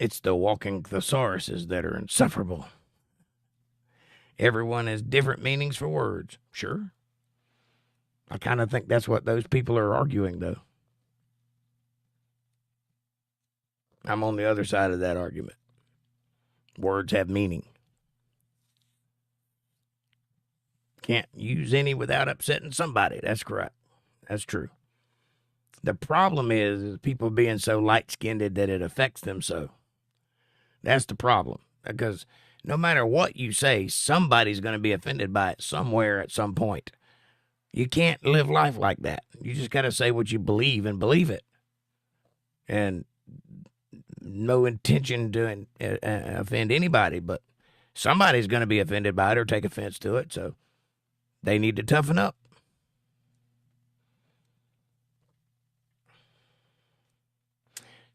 It's the walking thesauruses that are insufferable. Everyone has different meanings for words. Sure. I kind of think that's what those people are arguing, though. I'm on the other side of that argument. Words have meaning. Can't use any without upsetting somebody. That's correct. That's true. The problem is people being so light-skinned that it affects them so. That's the problem. Because no matter what you say, somebody's going to be offended by it somewhere at some point. You can't live life like that. You just got to say what you believe and believe it. And no intention to offend anybody, but somebody's going to be offended by it or take offense to it, so they need to toughen up.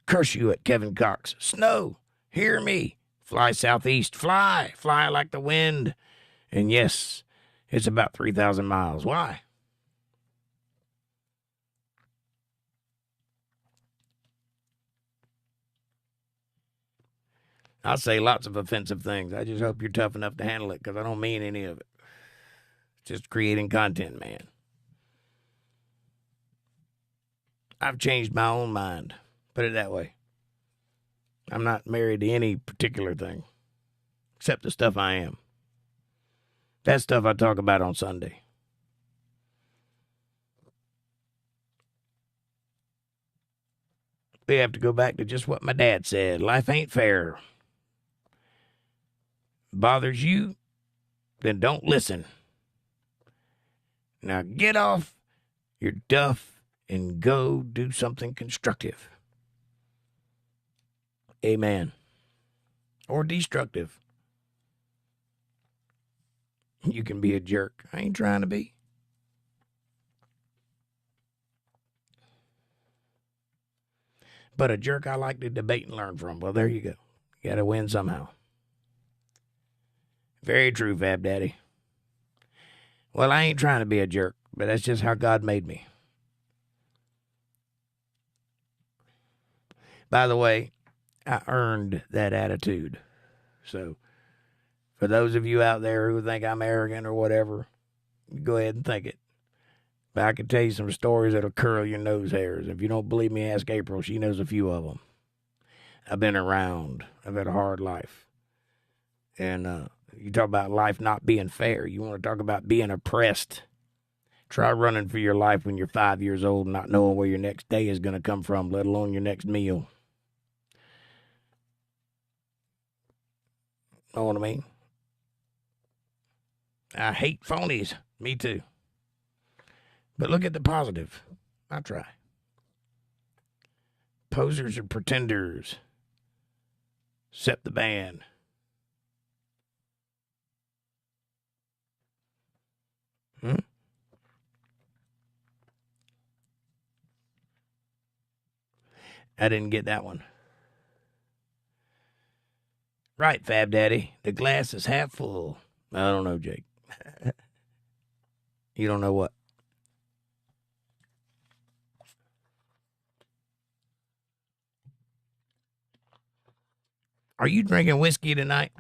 Curse you at Kevin Cox. Snow, hear me. Fly southeast. Fly. Fly like the wind. And yes, it's about 3,000 miles. Why? I'll say lots of offensive things. I just hope you're tough enough to handle it because I don't mean any of it. It's just creating content, man. I've changed my own mind. Put it that way. I'm not married to any particular thing, except the stuff I am. That stuff I talk about on Sunday. We have to go back to just what my dad said. Life ain't fair. Bothers you, then don't listen. Now get off your duff and go do something constructive. Amen. Or destructive. You can be a jerk. I ain't trying to be. But a jerk I like to debate and learn from. Well, there you go. You got to win somehow. Very true, Fab Daddy. Well, I ain't trying to be a jerk, but that's just how God made me. By the way, I earned that attitude. So, for those of you out there who think I'm arrogant or whatever, go ahead and think it. But I can tell you some stories that'll curl your nose hairs. If you don't believe me, ask April. She knows a few of them. I've been around. I've had a hard life. And you talk about life not being fair. You want to talk about being oppressed. Try running for your life when you're 5 years old and not knowing where your next day is going to come from, let alone your next meal. Know what I mean? I hate phonies. Me too. But look at the positive. I try. Posers and pretenders. Set the ban. I didn't get that one. Right, Fab Daddy. The glass is half full. I don't know, Jake. You don't know what? Are you drinking whiskey tonight?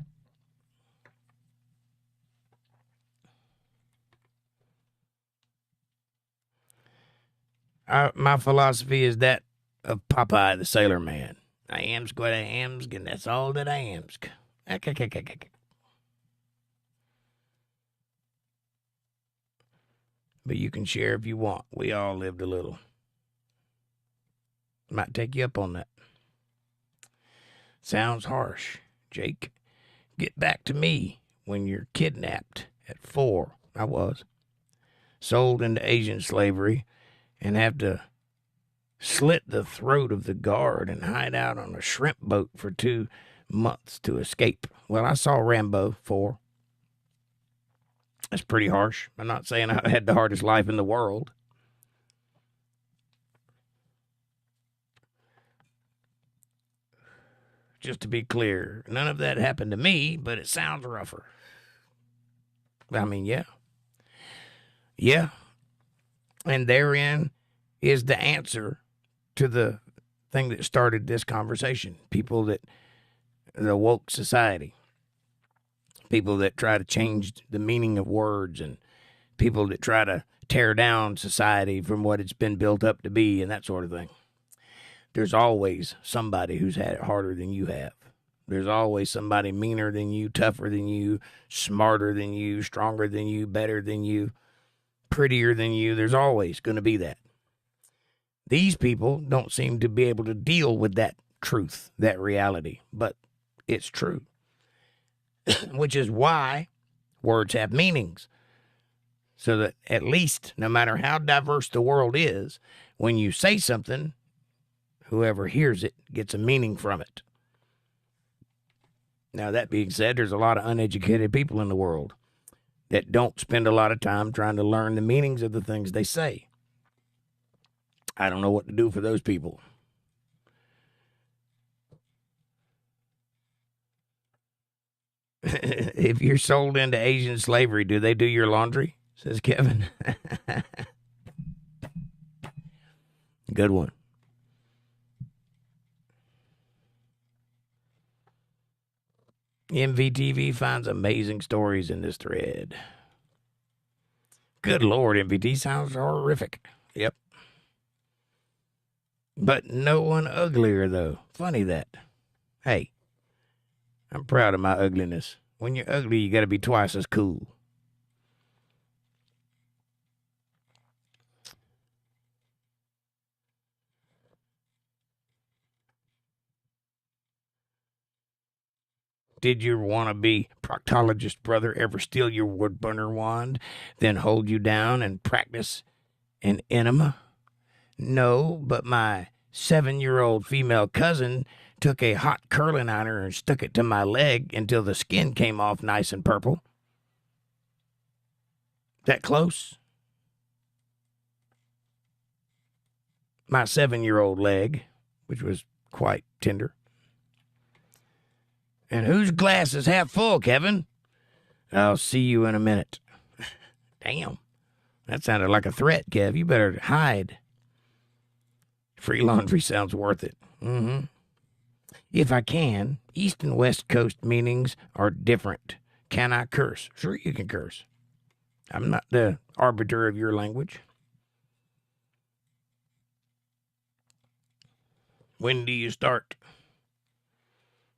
My philosophy is that of Popeye the Sailor Man. I am's what I am's, and that's all that I am's. But you can share if you want. We all lived a little. Might take you up on that. Sounds harsh, Jake. Get back to me when you're kidnapped at 4. I was. Sold into Asian slavery and have to slit the throat of the guard and hide out on a shrimp boat for 2 months to escape. Well, I saw Rambo 4. That's pretty harsh. I'm not saying I had the hardest life in the world. Just to be clear, none of that happened to me, but it sounds rougher. I mean, yeah. Yeah. And therein is the answer to the thing that started this conversation. People that the woke society. People that try to change the meaning of words, and people that try to tear down society from what it's been built up to be, and that sort of thing. There's always somebody who's had it harder than you have. There's always somebody meaner than you, tougher than you, smarter than you, stronger than you, better than you, prettier than you. There's always going to be that. These people don't seem to be able to deal with that truth, that reality, but it's true. Which is why words have meanings. So that at least, no matter how diverse the world is, when you say something, whoever hears it gets a meaning from it. Now, that being said, there's a lot of uneducated people in the world that don't spend a lot of time trying to learn the meanings of the things they say. I don't know what to do for those people. If you're sold into Asian slavery, do they do your laundry? Says Kevin. Good one. MVTV finds amazing stories in this thread. Good Lord, MVT sounds horrific. Yep. But no one uglier, though. Funny that. Hey, I'm proud of my ugliness. When you're ugly, you got to be twice as cool. Did your wannabe proctologist brother ever steal your wood burner wand, then hold you down and practice an enema? No, but my 7-year-old female cousin took a hot curling iron and stuck it to my leg until the skin came off nice and purple. That close? My 7-year-old leg, which was quite tender. And whose glass is half full, Kevin? I'll see you in a minute. Damn. That sounded like a threat, Kev. You better hide. Free laundry sounds worth it. Mm-hmm. If I can, East and West Coast meanings are different. Can I curse? Sure, you can curse. I'm not the arbiter of your language. When do you start?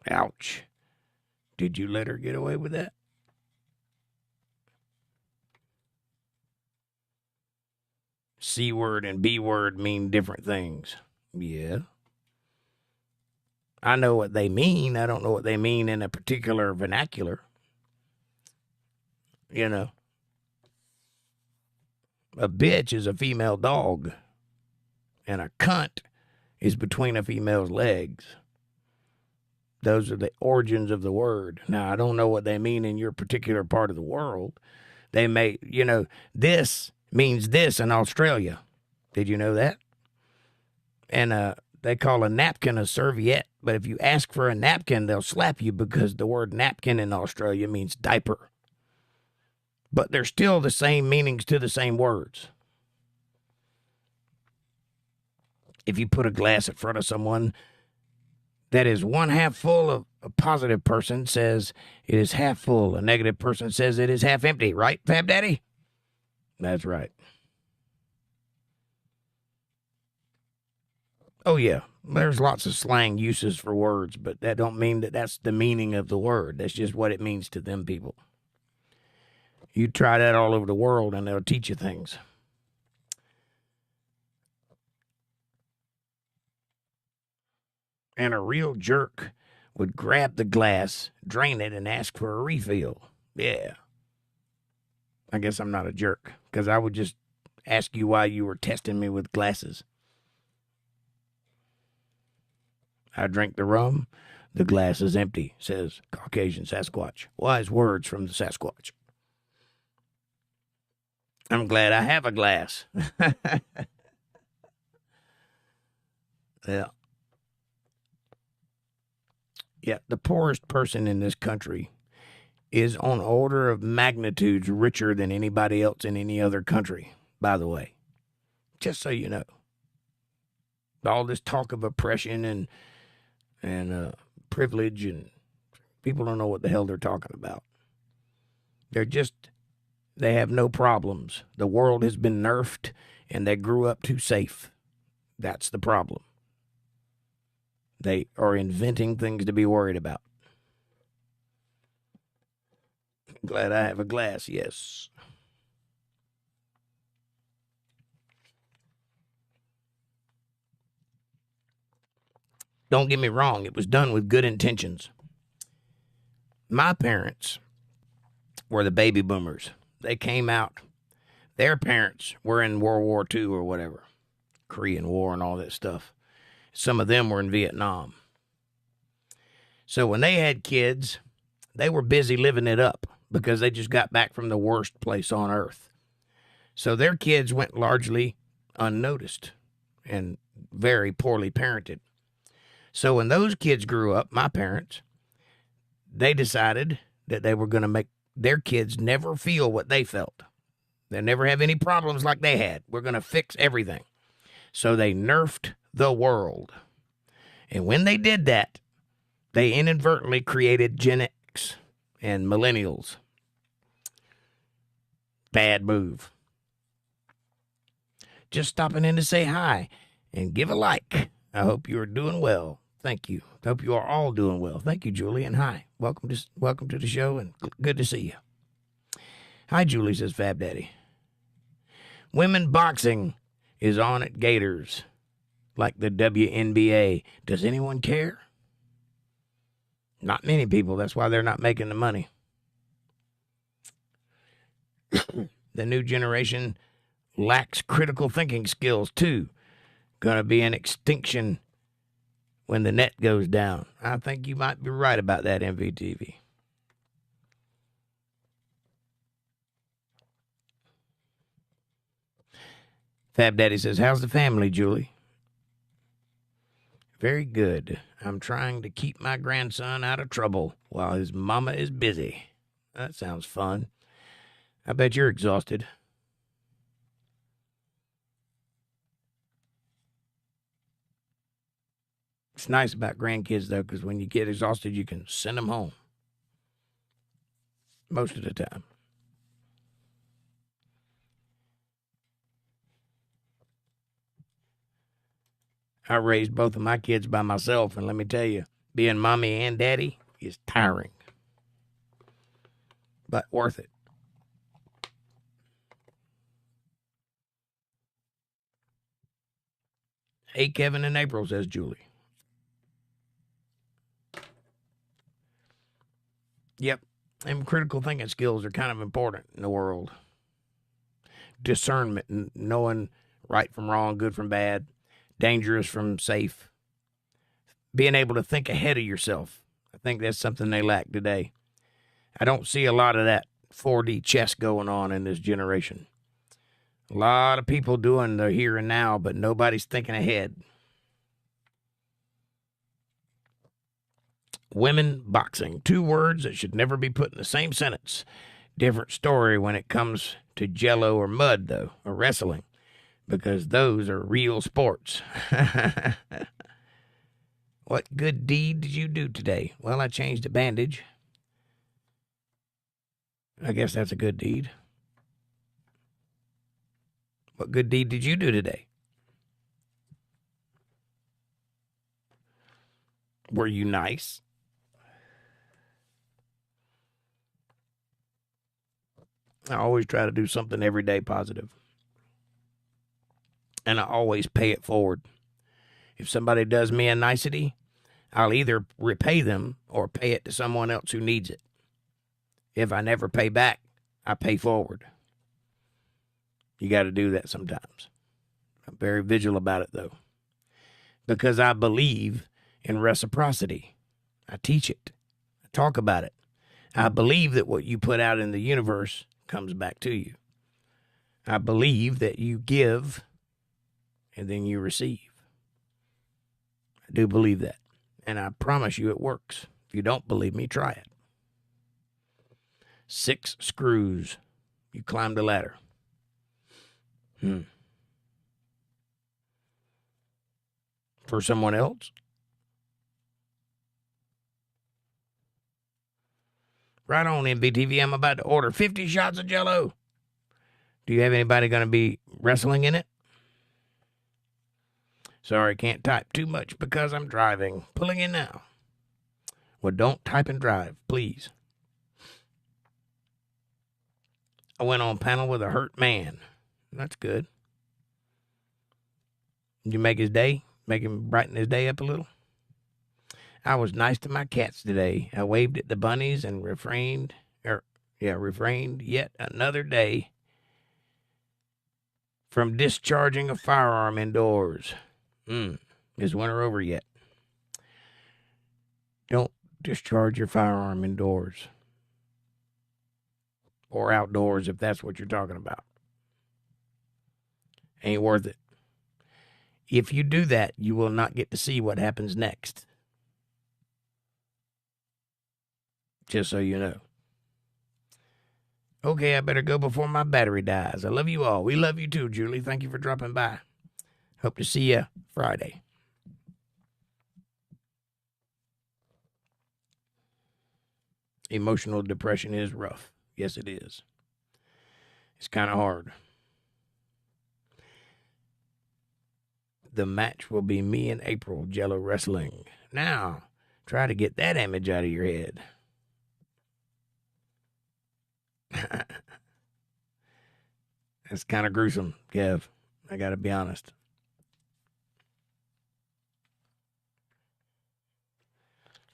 Ouch. Did you let her get away with that? C word and B word mean different things. Yeah. I know what they mean. I don't know what they mean in a particular vernacular. You know. A bitch is a female dog. And a cunt is between a female's legs. Those are the origins of the word. Now, I don't know what they mean in your particular part of the world. They may, this means this in Australia. Did you know that? And they call a napkin a serviette, but if you ask for a napkin, they'll slap you because the word napkin in Australia means diaper. But they're still the same meanings to the same words. If you put a glass in front of someone that is one half full, of a positive person says it is half full. A negative person says it is half empty. Right, Fab Daddy? That's right. Oh, yeah. There's lots of slang uses for words, but that don't mean that that's the meaning of the word. That's just what it means to them people. You try that all over the world, and they'll teach you things. And a real jerk would grab the glass, drain it, and ask for a refill. Yeah. I guess I'm not a jerk, because I would just ask you why you were testing me with glasses. I drink the rum. The glass is empty, says Caucasian Sasquatch. Wise words from the Sasquatch. I'm glad I have a glass. Yeah. Yeah, the poorest person in this country is on order of magnitudes richer than anybody else in any other country, by the way. Just so you know. All this talk of oppression and privilege and People don't know what the hell they're talking about. They have no problems. The world has been nerfed, and they grew up too safe. That's the problem. They are inventing things to be worried about. Glad I have a glass, yes. Don't get me wrong, it was done with good intentions. My parents were the baby boomers. They came out. Their parents were in World War II or whatever, Korean War and all that stuff. Some of them were in Vietnam. So when they had kids, they were busy living it up because they just got back from the worst place on earth. So their kids went largely unnoticed and very poorly parented. So when those kids grew up, my parents, they decided that they were going to make their kids never feel what they felt. They never have any problems like they had. We're going to fix everything. So they nerfed the world. And when they did that, they inadvertently created Gen X and millennials. Bad move. Just stopping in to say hi and give a like. I hope you are doing well. Thank you. I hope you are all doing well. Thank you, Julie, and hi. Welcome to the show, and good to see you. Hi, Julie, says Fab Daddy. Women boxing is on at Gators, like the WNBA. Does anyone care? Not many people. That's why they're not making the money. The new generation lacks critical thinking skills, too. Gonna be an extinction when the net goes down. I think you might be right about that, MVTV. Fab Daddy says, how's the family, Julie? Very good. I'm trying to keep my grandson out of trouble while his mama is busy. That sounds fun. I bet you're exhausted. It's nice about grandkids, though, because when you get exhausted, you can send them home. Most of the time. I raised both of my kids by myself, and let me tell you, being mommy and daddy is tiring. But worth it. Hey, Kevin and April, says Julie. Yep, and critical thinking skills are kind of important in the world. Discernment, knowing right from wrong, good from bad, dangerous from safe. Being able to think ahead of yourself. I think that's something they lack today. I don't see a lot of that 4D chess going on in this generation. A lot of people doing the here and now, but nobody's thinking ahead. Women boxing. 2 words that should never be put in the same sentence. Different story when it comes to jello or mud, though, or wrestling, because those are real sports. What good deed did you do today? Well, I changed a bandage. I guess that's a good deed. What good deed did you do today? Were you nice? I always try to do something every day positive. And I always pay it forward. If somebody does me a nicety, I'll either repay them or pay it to someone else who needs it. If I never pay back, I pay forward. You got to do that sometimes. I'm very vigilant about it, though, because I believe in reciprocity. I teach it. I talk about it. I believe that what you put out in the universe comes back to you. I believe that you give and then you receive. I do believe that. And I promise you it works. If you don't believe me, try it. 6 screws. You climbed a ladder. For someone else? Right on, MBTV. I'm about to order 50 shots of Jell-O. Do you have anybody going to be wrestling in it? Sorry, can't type too much because I'm driving. Pulling in now. Well, don't type and drive, please. I went on panel with a hurt man. That's good. Did you make his day? Make him brighten his day up a little? I was nice to my cats today. I waved at the bunnies and refrained yet another day from discharging a firearm indoors. Is winter over yet? Don't discharge your firearm indoors. Or outdoors, if that's what you're talking about. Ain't worth it. If you do that, you will not get to see what happens next. Just so you know. Okay, I better go before my battery dies. I love you all. We love you too, Julie. Thank you for dropping by. Hope to see you Friday. Emotional depression is rough. Yes, it is. It's kind of hard. The match will be me and April, Jello Wrestling. Now, try to get that image out of your head. That's kind of gruesome, Kev. I got to be honest.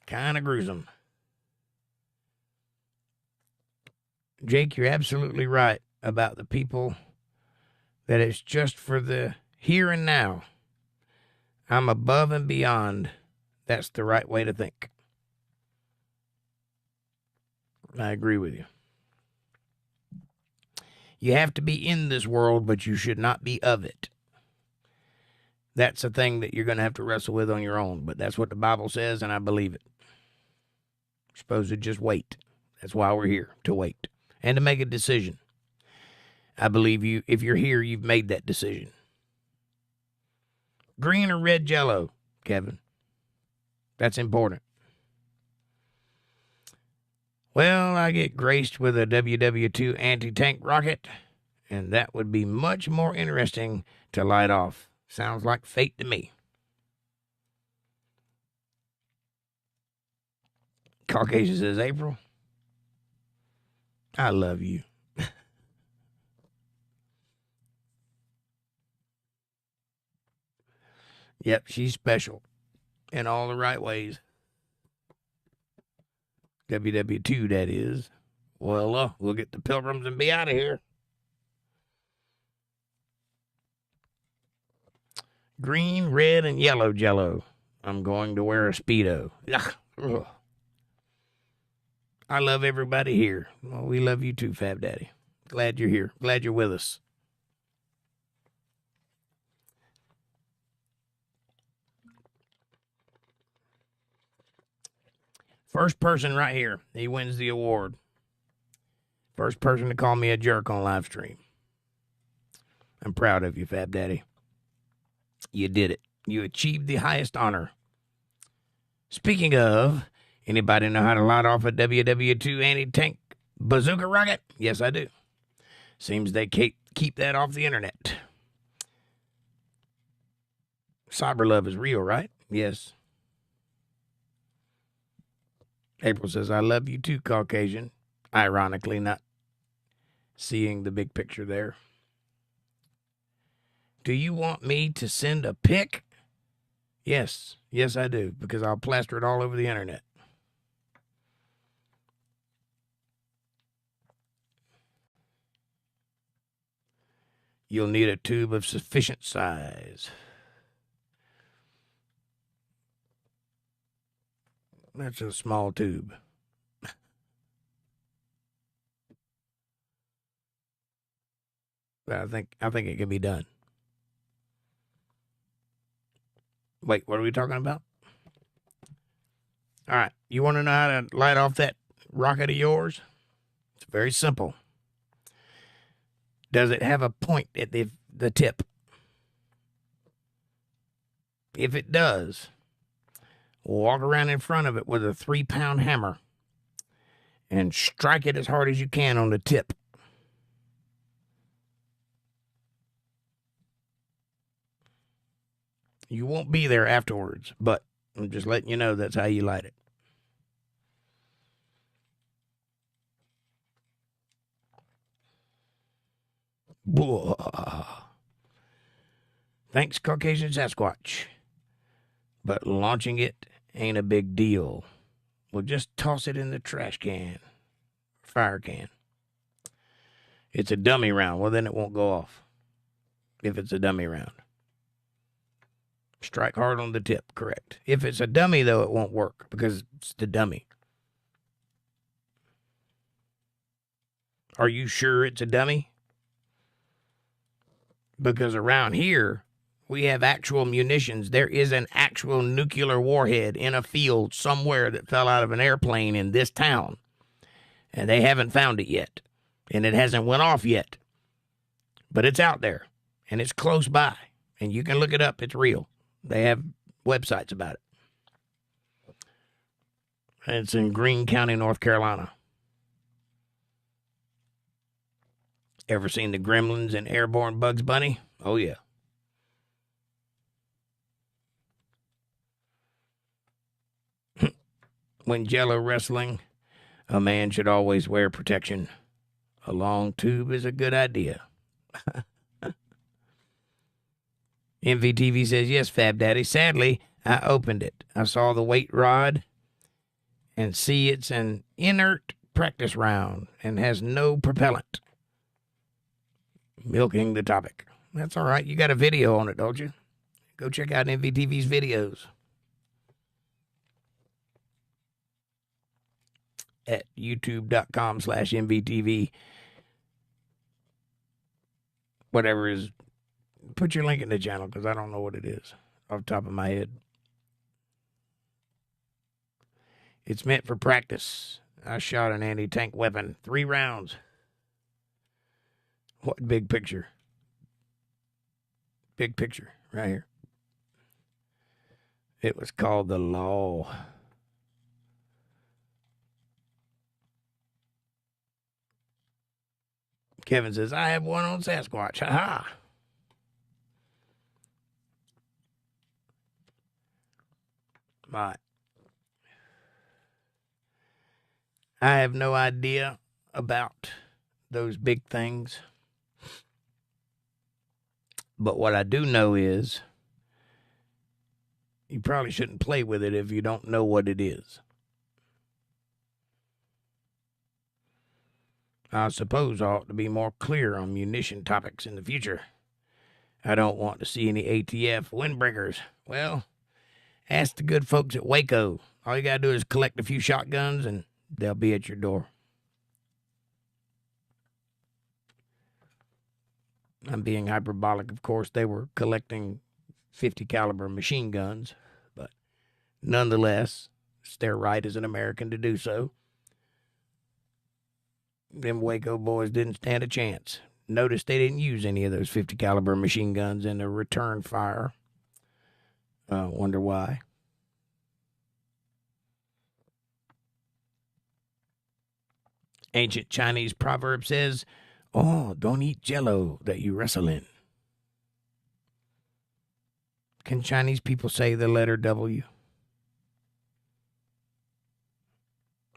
Kind of gruesome. Jake, you're absolutely right about the people that it's just for the here and now. I'm above and beyond. That's the right way to think. I agree with you. You have to be in this world, but you should not be of it. That's a thing that you're going to have to wrestle with on your own, but that's what the Bible says, and I believe it. You're supposed to just wait. That's why we're here, to wait. And to make a decision. I believe you, if you're here, you've made that decision. Green or red Jell-O, Kevin? That's important. Well, I get graced with a WW2 anti-tank rocket, and that would be much more interesting to light off. Sounds like fate to me. Caucasian says, April, I love you. Yep, she's special in all the right ways. WW2, that is. Well, we'll get the pilgrims and be out of here. Green, red, and yellow Jell-O. I'm going to wear a Speedo. Ugh. I love everybody here. Well, we love you too, Fab Daddy. Glad you're here. Glad you're with us. First person right here. He wins the award. First person to call me a jerk on live stream. I'm proud of you, Fab Daddy. You did it. You achieved the highest honor. Speaking of, anybody know how to light off a WW2 anti-tank bazooka rocket? Yes, I do. Seems they keep that off the internet. Cyber love is real, right? Yes. April says, I love you too, Caucasian. Ironically, not seeing the big picture there. Do you want me to send a pic? Yes. Yes, I do, because I'll plaster it all over the internet. You'll need a tube of sufficient size. That's a small tube. But I think it can be done. Wait, what are we talking about? All right, you want to know how to light off that rocket of yours? It's very simple. Does it have a point at the tip? If it does, walk around in front of it with a 3-pound hammer and strike it as hard as you can on the tip. You won't be there afterwards, but I'm just letting you know that's how you light it. Thanks, Caucasian Sasquatch. But launching it ain't a big deal. We'll just toss it in the trash can. Fire can. It's a dummy round. Well, then it won't go off. If it's a dummy round. Strike hard on the tip, correct. If it's a dummy, though, it won't work because it's the dummy. Are you sure it's a dummy? Because around here, we have actual munitions. There is an actual nuclear warhead in a field somewhere that fell out of an airplane in this town. And they haven't found it yet. And it hasn't went off yet. But it's out there. And it's close by. And you can look it up. It's real. They have websites about it. And it's in Greene County, North Carolina. Ever seen the Gremlins and Airborne Bugs Bunny? Oh, yeah. When jello wrestling, a man should always wear protection. A long tube is a good idea. MVTV says, yes, Fab Daddy. Sadly, I opened it. I saw the weight rod and see it's an inert practice round and has no propellant. Milking the topic. That's all right. You got a video on it, don't you? Go check out MVTV's videos at youtube.com/MVTV. Whatever is, put your link in the channel because I don't know what it is off the top of my head. It's meant for practice. I shot an anti-tank weapon, 3 rounds. What big picture? Big picture, right here. It was called The Law. Kevin says, I have one on Sasquatch. Ha-ha. Right. I have no idea about those big things. But what I do know is you probably shouldn't play with it if you don't know what it is. I suppose I ought to be more clear on munition topics in the future. I don't want to see any ATF windbreakers. Well, ask the good folks at Waco. All you got to do is collect a few shotguns and they'll be at your door. I'm being hyperbolic, of course. They were collecting 50 caliber machine guns, but nonetheless, it's their right as an American to do so. Them Waco boys didn't stand a chance. Notice they didn't use any of those 50 caliber machine guns in the return fire. Wonder why. Ancient Chinese proverb says, oh, don't eat jello that you wrestle in. Can Chinese people say the letter W?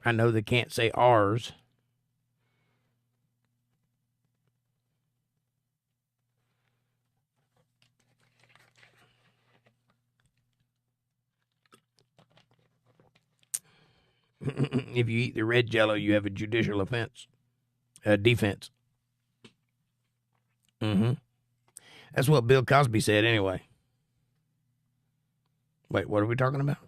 I know they can't say R's. If you eat the red jello, you have a judicial offense. Defense. That's what Bill Cosby said anyway. Wait, what are we talking about?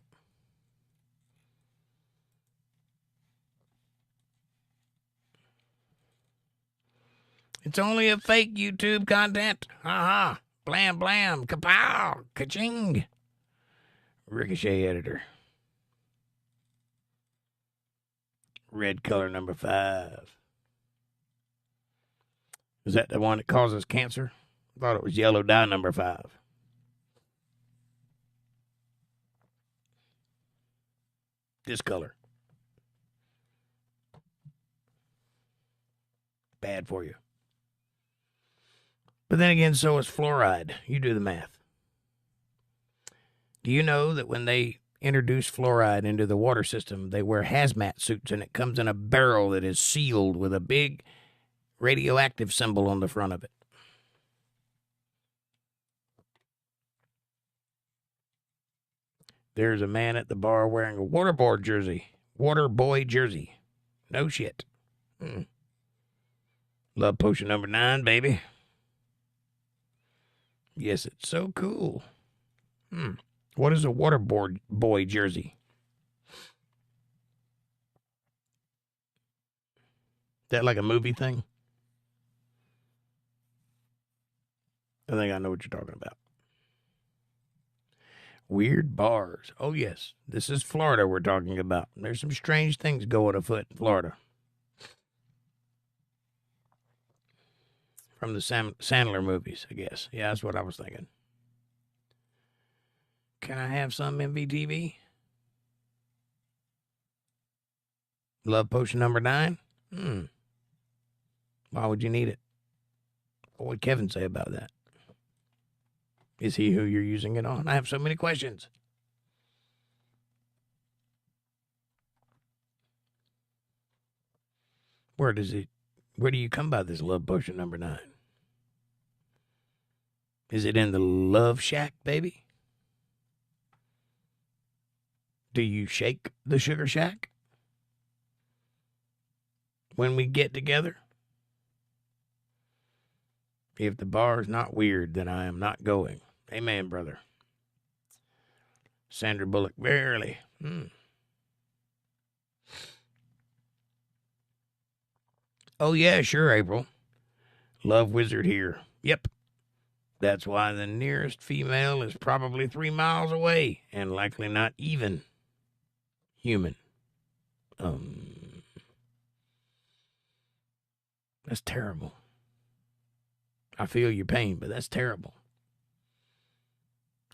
It's only a fake YouTube content. Ha-ha. Blam, blam. Kapow. Ka-ching. Ricochet editor. Red color number 5. Is that the one that causes cancer? I thought it was yellow dye number 5. This color. Bad for you. But then again, so is fluoride. You do the math. Do you know that when they introduce fluoride into the water system, they wear hazmat suits, and it comes in a barrel that is sealed with a big radioactive symbol on the front of it? There's a man at the bar wearing a water boy jersey. No shit. Love potion number 9, baby. Yes, it's so cool. What is a water boy jersey? That like a movie thing? I think I know what you're talking about. Weird bars. Oh, yes. This is Florida we're talking about. There's some strange things going afoot in Florida. From the Sandler movies, I guess. Yeah, that's what I was thinking. Can I have some MVTV? Love potion number 9? Why would you need it? What would Kevin say about that? Is he who you're using it on? I have so many questions. Where do you come by this love potion number 9? Is it in the Love Shack, baby? Do you shake the Sugar Shack when we get together? If the bar is not weird, then I am not going. Amen, brother. Sandra Bullock, verily. Oh, yeah, sure, April. Love Wizard here. Yep. That's why the nearest female is probably 3 miles away and likely not even human. That's terrible. I feel your pain, but that's terrible.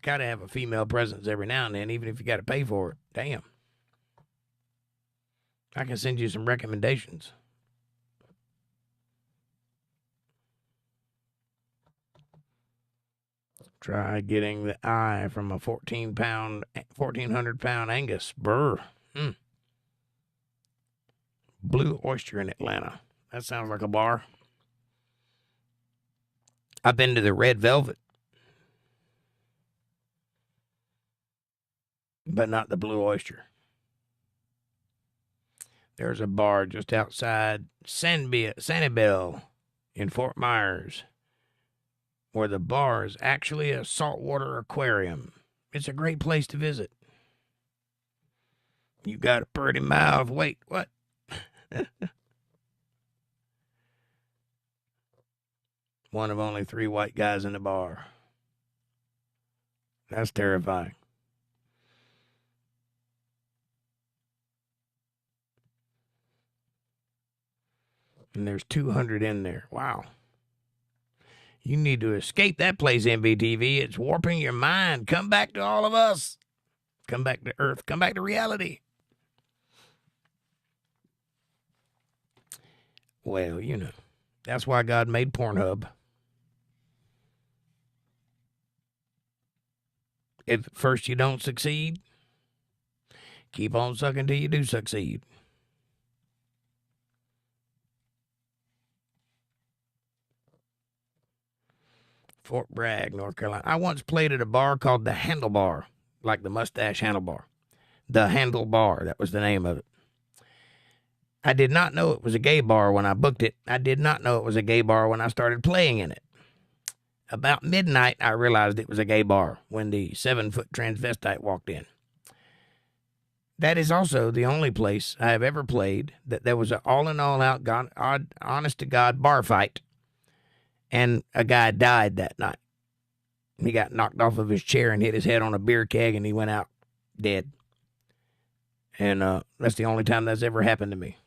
Got to have a female presence every now and then, even if you got to pay for it. Damn. I can send you some recommendations. Try getting the eye from a 1,400-pound Angus. Brr. Blue Oyster in Atlanta. That sounds like a bar. I've been to the Red Velvet, but not the Blue Oyster. There's a bar just outside Sanibel in Fort Myers, where the bar is actually a saltwater aquarium. It's a great place to visit. You got a pretty mouth. Wait, what? One of only 3 white guys in the bar. That's terrifying. And there's 200 in there. Wow. You need to escape that place, MVTV. It's warping your mind. Come back to all of us. Come back to Earth. Come back to reality. Well, you know, that's why God made Pornhub. If at first you don't succeed, keep on sucking till you do succeed. Fort Bragg, North Carolina. I once played at a bar called the Handlebar, like the mustache handlebar. The Handlebar, that was the name of it. I did not know it was a gay bar when I booked it. I did not know it was a gay bar when I started playing in it. About midnight, I realized it was a gay bar when the 7-foot transvestite walked in. That is also the only place I have ever played that there was an all-in-all-out, honest-to-God bar fight, and a guy died that night. He got knocked off of his chair and hit his head on a beer keg, and he went out dead. And that's the only time that's ever happened to me.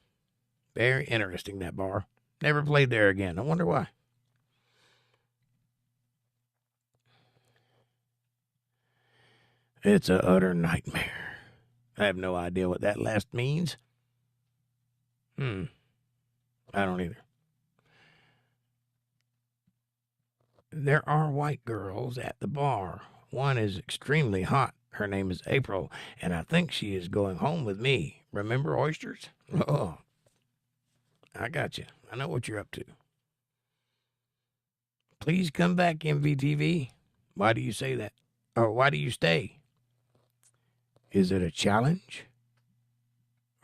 Very interesting, that bar. Never played there again. I wonder why. It's a utter nightmare. I have no idea what that last means. I don't either. There are white girls at the bar. One is extremely hot. Her name is April, and I think she is going home with me. Remember oysters? Oh, I got you. I know what you're up to. Please come back, MVTV. Why do you say that? Or why do you stay? Is it a challenge?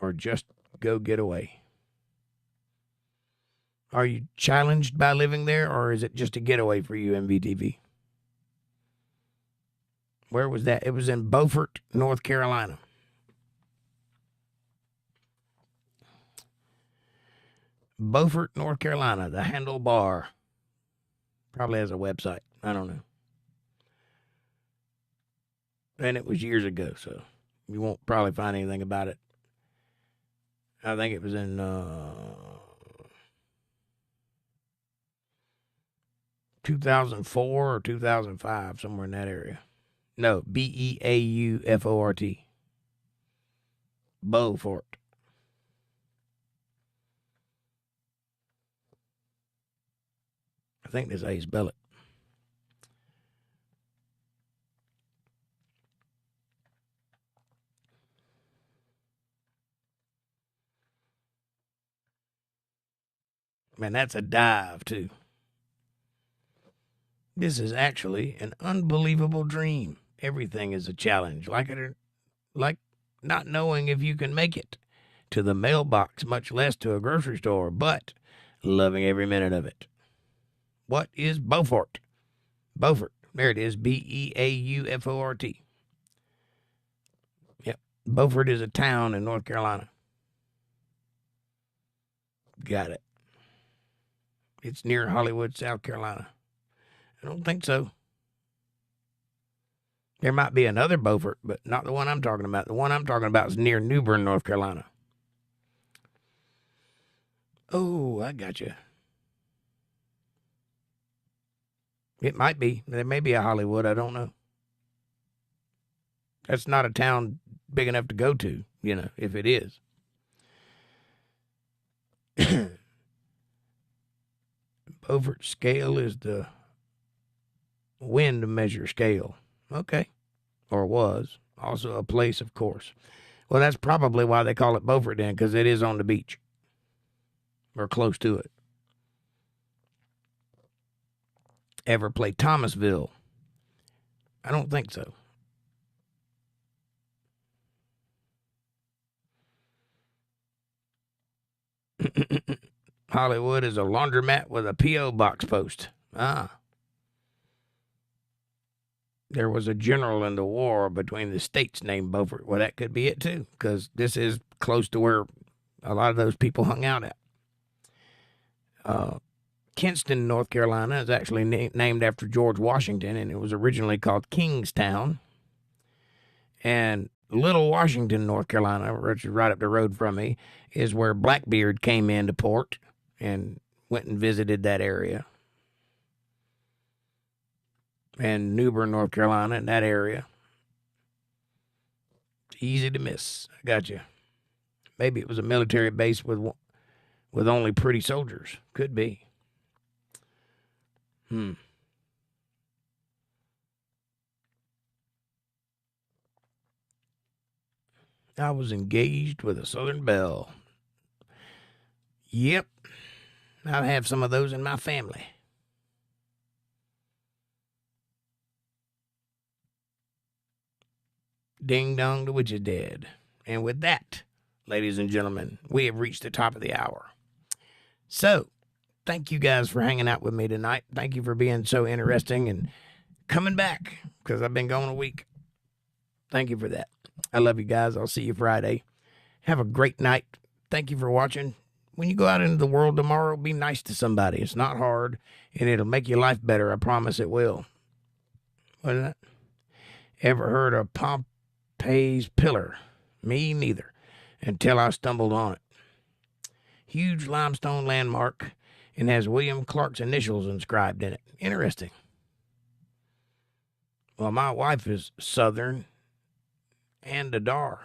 Or just go get away? Are you challenged by living there, or is it just a getaway for you, MVTV? Where was that? It was in Beaufort, North Carolina. Beaufort, North Carolina, the Handle Bar. Probably has a website. I don't know. And it was years ago, so you won't probably find anything about it. I think it was in 2004 or 2005, somewhere in that area. No, Beaufort. Beaufort. I think that's how you spell it. Man, that's a dive, too. This is actually an unbelievable dream. Everything is a challenge, like not knowing if you can make it to the mailbox, much less to a grocery store, but loving every minute of it. What is Beaufort? Beaufort. There it is. Beaufort. Yep. Beaufort is a town in North Carolina. Got it. It's near Hollywood, South Carolina. I don't think so. There might be another Beaufort, but not the one I'm talking about. The one I'm talking about is near New Bern, North Carolina. Oh, I got you. It might be. There may be a Hollywood. I don't know. That's not a town big enough to go to, if it is. Beaufort scale is the wind measure scale. Okay. Or was. Also a place, of course. Well, that's probably why they call it Beaufort then, because it is on the beach. Or close to it. Ever play Thomasville? I don't think so. Hollywood is a laundromat with a P.O. box post. There was a general in the war between the states named Beaufort. Well, that could be it, too, because this is close to where a lot of those people hung out at. Kinston, North Carolina, is actually named after George Washington, and it was originally called Kingstown. And Little Washington, North Carolina, which is right up the road from me, is where Blackbeard came into port and went and visited that area. And New Bern, North Carolina, in that area. It's easy to miss. I got you. Maybe it was a military base with only pretty soldiers. Could be. I was engaged with a Southern belle. Yep. I have some of those in my family. Ding dong, the witch is dead. And with that, ladies and gentlemen, we have reached the top of the hour. So, thank you guys for hanging out with me tonight. Thank you for being so interesting and coming back, because I've been gone a week. Thank you for that. I love you guys. I'll see you Friday. Have a great night. Thank you for watching. When you go out into the world tomorrow, be nice to somebody. It's not hard, and it'll make your life better. I promise it will. What is that? Ever heard of Pompey's Pillar? Me neither, until I stumbled on it. Huge limestone landmark, and has William Clark's initials inscribed in it. Interesting. Well, my wife is Southern and a Dar.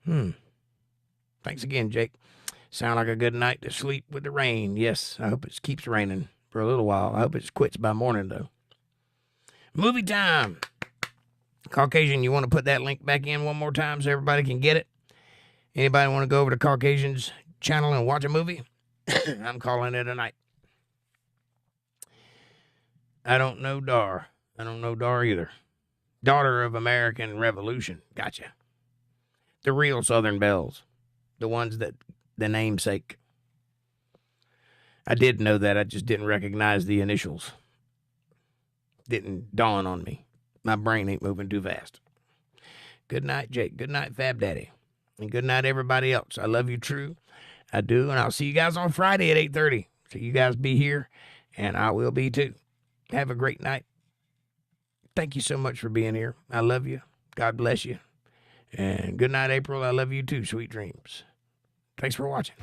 Thanks again, Jake. Sound like a good night to sleep with the rain. Yes, I hope it keeps raining for a little while. I hope it quits by morning, though. Movie time. Caucasian, you want to put that link back in one more time so everybody can get it? Anybody want to go over to Caucasian's channel and watch a movie? I'm calling it a night. I don't know Dar. I don't know Dar either. Daughter of American Revolution. Gotcha. The real Southern Belles. The ones that the namesake. I did know that. I just didn't recognize the initials. Didn't dawn on me. My brain ain't moving too fast. Good night, Jake. Good night, Fab Daddy. And good night, everybody else. I love you true. I do. And I'll see you guys on Friday at 8:30. So you guys be here, and I will be too. Have a great night. Thank you so much for being here. I love you. God bless you. And good night, April. I love you too. Sweet dreams. Thanks for watching.